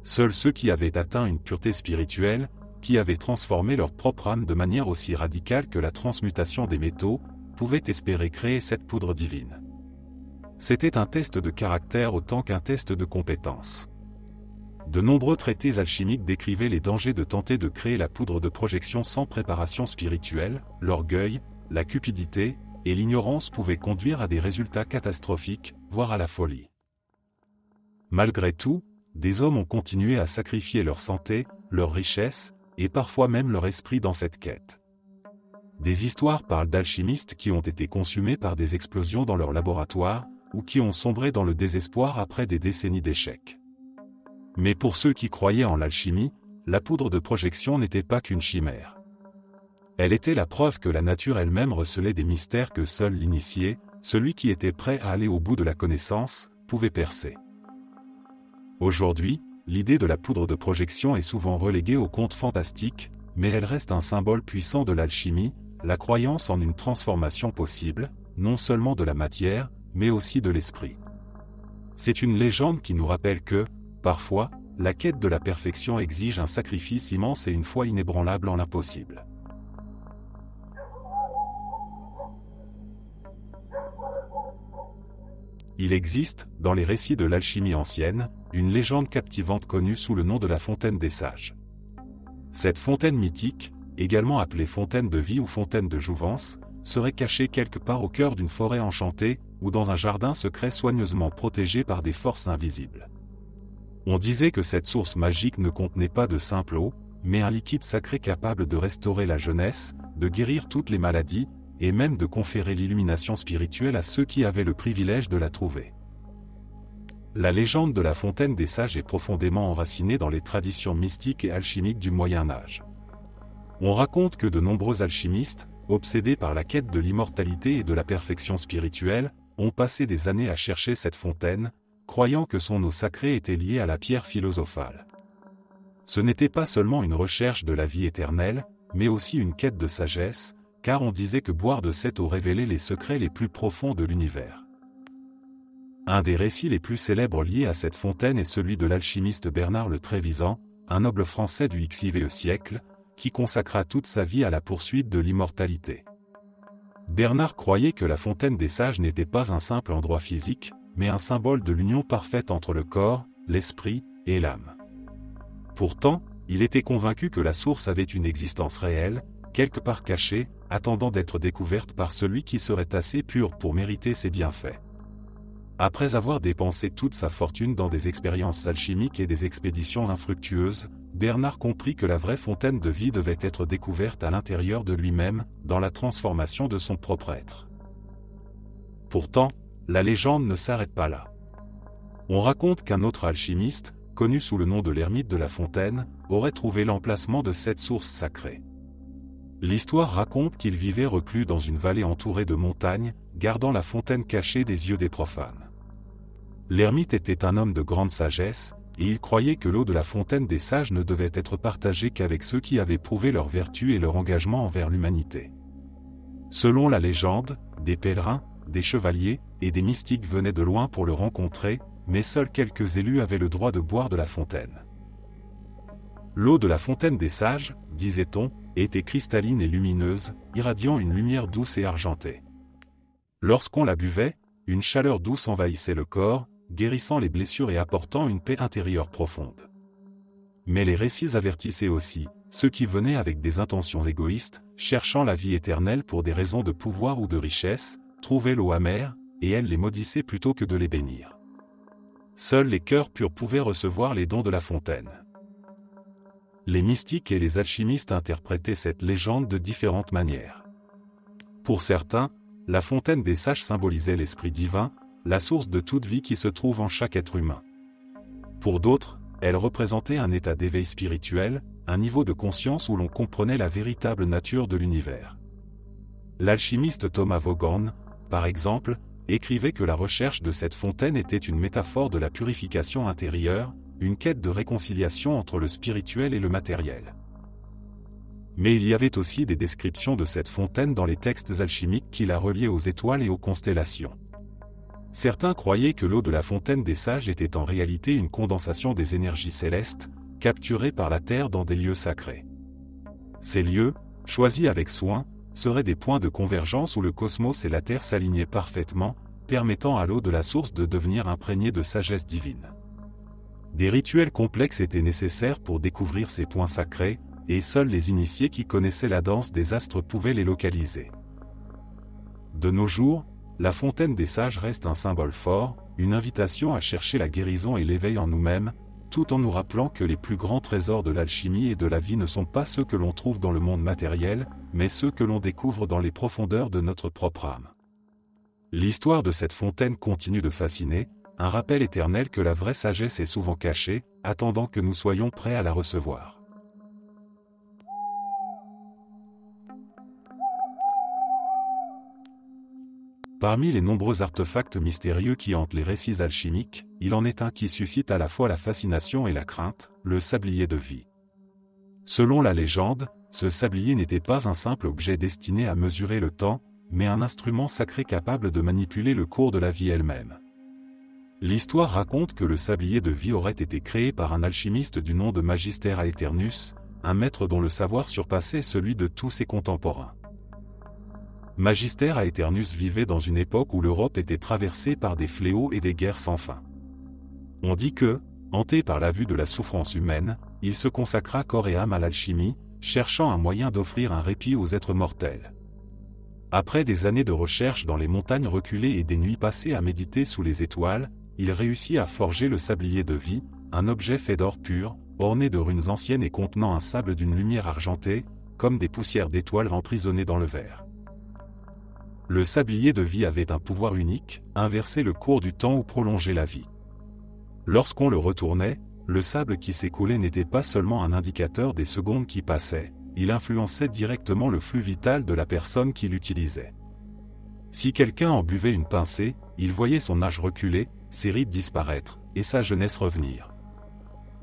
Seuls ceux qui avaient atteint une pureté spirituelle, qui avaient transformé leur propre âme de manière aussi radicale que la transmutation des métaux, pouvaient espérer créer cette poudre divine. C'était un test de caractère autant qu'un test de compétence. De nombreux traités alchimiques décrivaient les dangers de tenter de créer la poudre de projection sans préparation spirituelle, l'orgueil, la cupidité, et l'ignorance pouvaient conduire à des résultats catastrophiques, voire à la folie. Malgré tout, des hommes ont continué à sacrifier leur santé, leur richesse, et parfois même leur esprit dans cette quête. Des histoires parlent d'alchimistes qui ont été consumés par des explosions dans leur laboratoire, ou qui ont sombré dans le désespoir après des décennies d'échecs. Mais pour ceux qui croyaient en l'alchimie, la poudre de projection n'était pas qu'une chimère. Elle était la preuve que la nature elle-même recelait des mystères que seul l'initié, celui qui était prêt à aller au bout de la connaissance, pouvait percer. Aujourd'hui, l'idée de la poudre de projection est souvent reléguée au conte fantastique, mais elle reste un symbole puissant de l'alchimie, la croyance en une transformation possible, non seulement de la matière, mais aussi de l'esprit. C'est une légende qui nous rappelle que, parfois, la quête de la perfection exige un sacrifice immense et une foi inébranlable en l'impossible. Il existe, dans les récits de l'alchimie ancienne, une légende captivante connue sous le nom de la fontaine des sages. Cette fontaine mythique, également appelée fontaine de vie ou fontaine de jouvence, serait cachée quelque part au cœur d'une forêt enchantée, ou dans un jardin secret soigneusement protégé par des forces invisibles. On disait que cette source magique ne contenait pas de simple eau, mais un liquide sacré capable de restaurer la jeunesse, de guérir toutes les maladies, et même de conférer l'illumination spirituelle à ceux qui avaient le privilège de la trouver. La légende de la fontaine des sages est profondément enracinée dans les traditions mystiques et alchimiques du Moyen Âge. On raconte que de nombreux alchimistes, obsédés par la quête de l'immortalité et de la perfection spirituelle, ont passé des années à chercher cette fontaine, croyant que son eau sacrée était liée à la pierre philosophale. Ce n'était pas seulement une recherche de la vie éternelle, mais aussi une quête de sagesse, car on disait que boire de cette eau révélait les secrets les plus profonds de l'univers. Un des récits les plus célèbres liés à cette fontaine est celui de l'alchimiste Bernard le Trévisan, un noble français du XIVe siècle, qui consacra toute sa vie à la poursuite de l'immortalité. Bernard croyait que la fontaine des sages n'était pas un simple endroit physique, mais un symbole de l'union parfaite entre le corps, l'esprit et l'âme. Pourtant, il était convaincu que la source avait une existence réelle, quelque part cachée, attendant d'être découverte par celui qui serait assez pur pour mériter ses bienfaits. Après avoir dépensé toute sa fortune dans des expériences alchimiques et des expéditions infructueuses, Bernard comprit que la vraie fontaine de vie devait être découverte à l'intérieur de lui-même, dans la transformation de son propre être. Pourtant, la légende ne s'arrête pas là. On raconte qu'un autre alchimiste, connu sous le nom de l'ermite de la Fontaine, aurait trouvé l'emplacement de cette source sacrée. L'histoire raconte qu'il vivait reclus dans une vallée entourée de montagnes, gardant la fontaine cachée des yeux des profanes. L'ermite était un homme de grande sagesse, et il croyait que l'eau de la fontaine des sages ne devait être partagée qu'avec ceux qui avaient prouvé leur vertu et leur engagement envers l'humanité. Selon la légende, des pèlerins, des chevaliers et des mystiques venaient de loin pour le rencontrer, mais seuls quelques élus avaient le droit de boire de la fontaine. L'eau de la fontaine des sages, disait-on, était cristalline et lumineuse, irradiant une lumière douce et argentée. Lorsqu'on la buvait, une chaleur douce envahissait le corps, guérissant les blessures et apportant une paix intérieure profonde. Mais les récits avertissaient aussi, ceux qui venaient avec des intentions égoïstes, cherchant la vie éternelle pour des raisons de pouvoir ou de richesse, trouvaient l'eau amère, et elle les maudissait plutôt que de les bénir. Seuls les cœurs purs pouvaient recevoir les dons de la fontaine. Les mystiques et les alchimistes interprétaient cette légende de différentes manières. Pour certains, la fontaine des sages symbolisait l'esprit divin, la source de toute vie qui se trouve en chaque être humain. Pour d'autres, elle représentait un état d'éveil spirituel, un niveau de conscience où l'on comprenait la véritable nature de l'univers. L'alchimiste Thomas Vaughan, par exemple, écrivait que la recherche de cette fontaine était une métaphore de la purification intérieure, une quête de réconciliation entre le spirituel et le matériel. Mais il y avait aussi des descriptions de cette fontaine dans les textes alchimiques qui la reliaient aux étoiles et aux constellations. Certains croyaient que l'eau de la fontaine des sages était en réalité une condensation des énergies célestes, capturées par la terre dans des lieux sacrés. Ces lieux, choisis avec soin, seraient des points de convergence où le cosmos et la terre s'alignaient parfaitement, permettant à l'eau de la source de devenir imprégnée de sagesse divine. Des rituels complexes étaient nécessaires pour découvrir ces points sacrés, et seuls les initiés qui connaissaient la danse des astres pouvaient les localiser. De nos jours, la fontaine des sages reste un symbole fort, une invitation à chercher la guérison et l'éveil en nous-mêmes, tout en nous rappelant que les plus grands trésors de l'alchimie et de la vie ne sont pas ceux que l'on trouve dans le monde matériel, mais ceux que l'on découvre dans les profondeurs de notre propre âme. L'histoire de cette fontaine continue de fasciner, un rappel éternel que la vraie sagesse est souvent cachée, attendant que nous soyons prêts à la recevoir. Parmi les nombreux artefacts mystérieux qui hantent les récits alchimiques, il en est un qui suscite à la fois la fascination et la crainte, le sablier de vie. Selon la légende, ce sablier n'était pas un simple objet destiné à mesurer le temps, mais un instrument sacré capable de manipuler le cours de la vie elle-même. L'histoire raconte que le sablier de vie aurait été créé par un alchimiste du nom de Magister Aeternus, un maître dont le savoir surpassait celui de tous ses contemporains. Magister Aeternus vivait dans une époque où l'Europe était traversée par des fléaux et des guerres sans fin. On dit que, hanté par la vue de la souffrance humaine, il se consacra corps et âme à l'alchimie, cherchant un moyen d'offrir un répit aux êtres mortels. Après des années de recherche dans les montagnes reculées et des nuits passées à méditer sous les étoiles, il réussit à forger le sablier de vie, un objet fait d'or pur, orné de runes anciennes et contenant un sable d'une lumière argentée, comme des poussières d'étoiles emprisonnées dans le verre. Le sablier de vie avait un pouvoir unique, inverser le cours du temps ou prolonger la vie. Lorsqu'on le retournait, le sable qui s'écoulait n'était pas seulement un indicateur des secondes qui passaient, il influençait directement le flux vital de la personne qui l'utilisait. Si quelqu'un en buvait une pincée, il voyait son âge reculer, ses rides disparaître, et sa jeunesse revenir.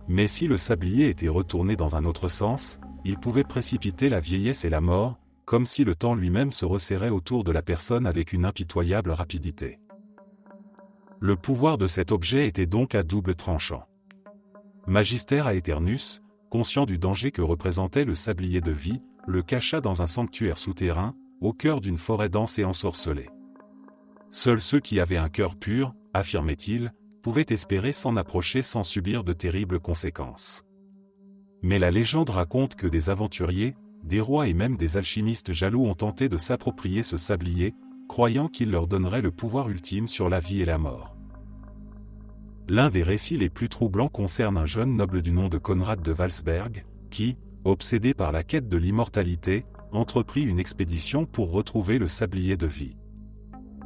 Mais si le sablier était retourné dans un autre sens, il pouvait précipiter la vieillesse et la mort, comme si le temps lui-même se resserrait autour de la personne avec une impitoyable rapidité. Le pouvoir de cet objet était donc à double tranchant. Magister Aeternus, conscient du danger que représentait le sablier de vie, le cacha dans un sanctuaire souterrain, au cœur d'une forêt dense et ensorcelée. Seuls ceux qui avaient un cœur pur, affirmait-il, pouvaient espérer s'en approcher sans subir de terribles conséquences. Mais la légende raconte que des aventuriers, des rois et même des alchimistes jaloux ont tenté de s'approprier ce sablier, croyant qu'il leur donnerait le pouvoir ultime sur la vie et la mort. L'un des récits les plus troublants concerne un jeune noble du nom de Conrad de Walsberg, qui, obsédé par la quête de l'immortalité, entreprit une expédition pour retrouver le sablier de vie.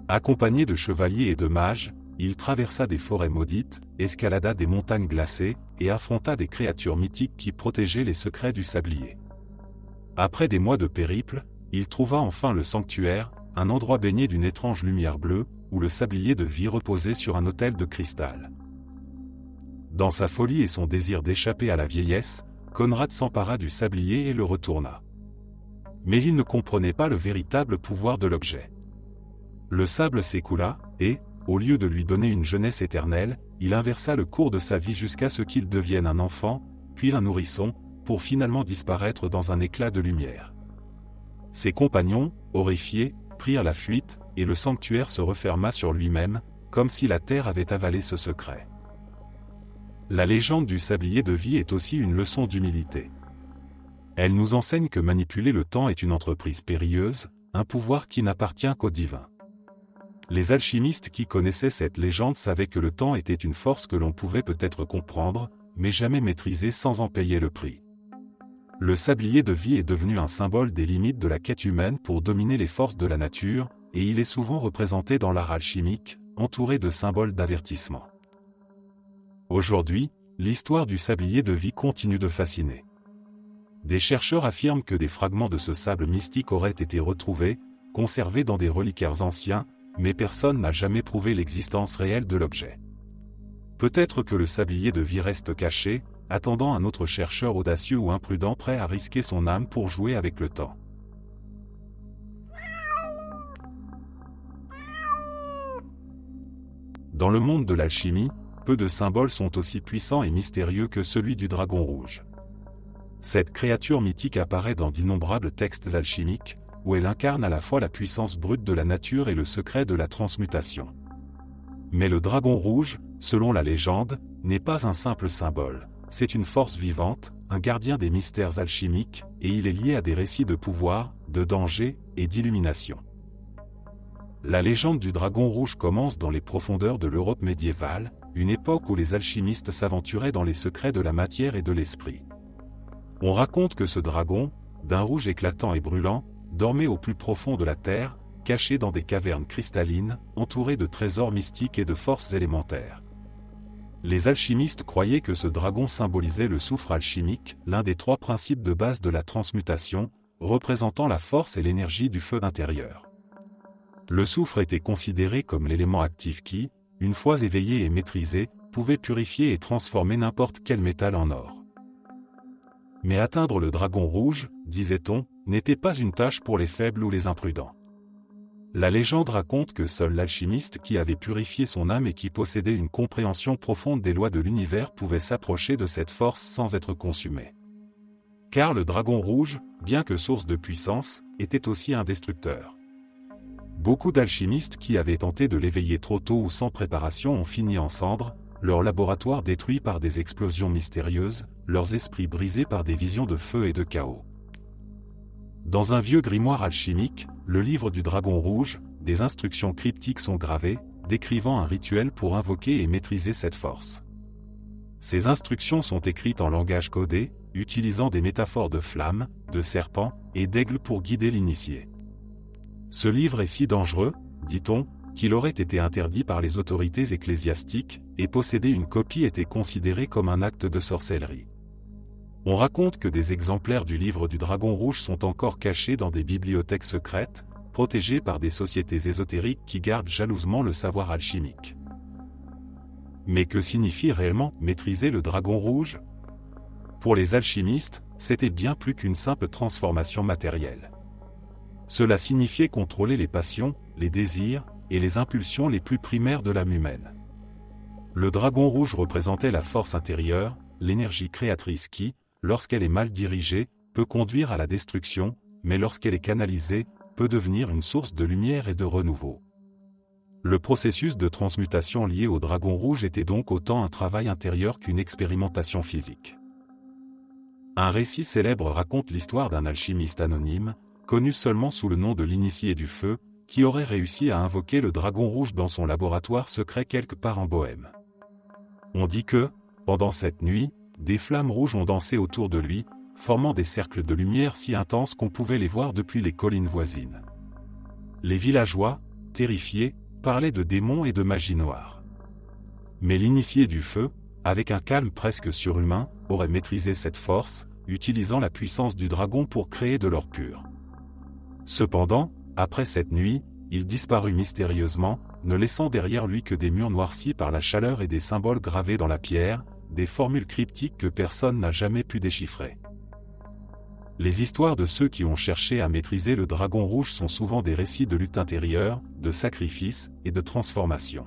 Accompagné de chevaliers et de mages, il traversa des forêts maudites, escalada des montagnes glacées, et affronta des créatures mythiques qui protégeaient les secrets du sablier. Après des mois de périple, il trouva enfin le sanctuaire, un endroit baigné d'une étrange lumière bleue, où le sablier de vie reposait sur un autel de cristal. Dans sa folie et son désir d'échapper à la vieillesse, Conrad s'empara du sablier et le retourna. Mais il ne comprenait pas le véritable pouvoir de l'objet. Le sable s'écoula, et, au lieu de lui donner une jeunesse éternelle, il inversa le cours de sa vie jusqu'à ce qu'il devienne un enfant, puis un nourrisson, pour finalement disparaître dans un éclat de lumière. Ses compagnons, horrifiés, prirent la fuite, et le sanctuaire se referma sur lui-même, comme si la terre avait avalé ce secret. La légende du sablier de vie est aussi une leçon d'humilité. Elle nous enseigne que manipuler le temps est une entreprise périlleuse, un pouvoir qui n'appartient qu'au divin. Les alchimistes qui connaissaient cette légende savaient que le temps était une force que l'on pouvait peut-être comprendre, mais jamais maîtriser sans en payer le prix. Le sablier de vie est devenu un symbole des limites de la quête humaine pour dominer les forces de la nature, et il est souvent représenté dans l'art alchimique, entouré de symboles d'avertissement. Aujourd'hui, l'histoire du sablier de vie continue de fasciner. Des chercheurs affirment que des fragments de ce sable mystique auraient été retrouvés, conservés dans des reliquaires anciens, mais personne n'a jamais prouvé l'existence réelle de l'objet. Peut-être que le sablier de vie reste caché, attendant un autre chercheur audacieux ou imprudent prêt à risquer son âme pour jouer avec le temps. Dans le monde de l'alchimie, peu de symboles sont aussi puissants et mystérieux que celui du dragon rouge. Cette créature mythique apparaît dans d'innombrables textes alchimiques, où elle incarne à la fois la puissance brute de la nature et le secret de la transmutation. Mais le dragon rouge, selon la légende, n'est pas un simple symbole, c'est une force vivante, un gardien des mystères alchimiques, et il est lié à des récits de pouvoir, de danger et d'illumination. La légende du dragon rouge commence dans les profondeurs de l'Europe médiévale, une époque où les alchimistes s'aventuraient dans les secrets de la matière et de l'esprit. On raconte que ce dragon, d'un rouge éclatant et brûlant, dormait au plus profond de la terre, caché dans des cavernes cristallines, entouré de trésors mystiques et de forces élémentaires. Les alchimistes croyaient que ce dragon symbolisait le soufre alchimique, l'un des 3 principes de base de la transmutation, représentant la force et l'énergie du feu intérieur. Le soufre était considéré comme l'élément actif qui, une fois éveillé et maîtrisé, pouvait purifier et transformer n'importe quel métal en or. Mais atteindre le dragon rouge, disait-on, n'était pas une tâche pour les faibles ou les imprudents. La légende raconte que seul l'alchimiste qui avait purifié son âme et qui possédait une compréhension profonde des lois de l'univers pouvait s'approcher de cette force sans être consumé. Car le dragon rouge, bien que source de puissance, était aussi un destructeur. Beaucoup d'alchimistes qui avaient tenté de l'éveiller trop tôt ou sans préparation ont fini en cendres, leur laboratoire détruit par des explosions mystérieuses, leurs esprits brisés par des visions de feu et de chaos. Dans un vieux grimoire alchimique, le livre du dragon rouge, des instructions cryptiques sont gravées, décrivant un rituel pour invoquer et maîtriser cette force. Ces instructions sont écrites en langage codé, utilisant des métaphores de flammes, de serpents et d'aigles pour guider l'initié. Ce livre est si dangereux, dit-on, qu'il aurait été interdit par les autorités ecclésiastiques, et posséder une copie était considéré comme un acte de sorcellerie. On raconte que des exemplaires du livre du dragon rouge sont encore cachés dans des bibliothèques secrètes, protégés par des sociétés ésotériques qui gardent jalousement le savoir alchimique. Mais que signifie réellement maîtriser le dragon rouge? Pour les alchimistes, c'était bien plus qu'une simple transformation matérielle. Cela signifiait contrôler les passions, les désirs, et les impulsions les plus primaires de l'âme humaine. Le dragon rouge représentait la force intérieure, l'énergie créatrice qui, lorsqu'elle est mal dirigée, peut conduire à la destruction, mais lorsqu'elle est canalisée, peut devenir une source de lumière et de renouveau. Le processus de transmutation lié au dragon rouge était donc autant un travail intérieur qu'une expérimentation physique. Un récit célèbre raconte l'histoire d'un alchimiste anonyme, connu seulement sous le nom de l'initié du feu, qui aurait réussi à invoquer le dragon rouge dans son laboratoire secret quelque part en Bohême. On dit que, pendant cette nuit, des flammes rouges ont dansé autour de lui, formant des cercles de lumière si intenses qu'on pouvait les voir depuis les collines voisines. Les villageois, terrifiés, parlaient de démons et de magie noire. Mais l'initié du feu, avec un calme presque surhumain, aurait maîtrisé cette force, utilisant la puissance du dragon pour créer de l'or pur. Cependant, après cette nuit, il disparut mystérieusement, ne laissant derrière lui que des murs noircis par la chaleur et des symboles gravés dans la pierre, des formules cryptiques que personne n'a jamais pu déchiffrer. Les histoires de ceux qui ont cherché à maîtriser le dragon rouge sont souvent des récits de lutte intérieure, de sacrifice et de transformation.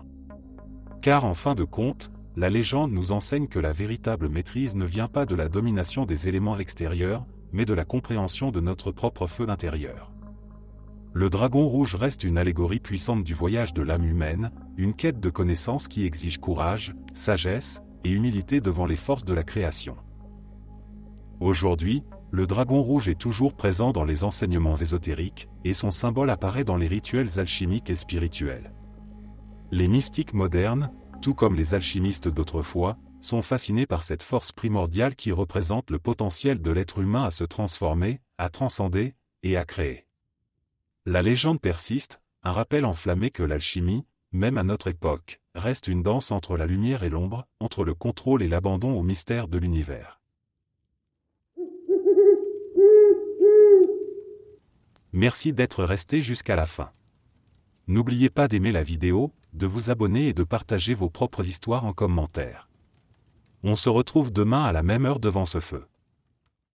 Car en fin de compte, la légende nous enseigne que la véritable maîtrise ne vient pas de la domination des éléments extérieurs, mais de la compréhension de notre propre feu intérieur. Le dragon rouge reste une allégorie puissante du voyage de l'âme humaine, une quête de connaissance qui exige courage, sagesse et humilité devant les forces de la création. Aujourd'hui, le dragon rouge est toujours présent dans les enseignements ésotériques, et son symbole apparaît dans les rituels alchimiques et spirituels. Les mystiques modernes, tout comme les alchimistes d'autrefois, sont fascinés par cette force primordiale qui représente le potentiel de l'être humain à se transformer, à transcender et à créer. La légende persiste, un rappel enflammé que l'alchimie, même à notre époque, reste une danse entre la lumière et l'ombre, entre le contrôle et l'abandon au mystère de l'univers. Merci d'être resté jusqu'à la fin. N'oubliez pas d'aimer la vidéo, de vous abonner et de partager vos propres histoires en commentaire. On se retrouve demain à la même heure devant ce feu.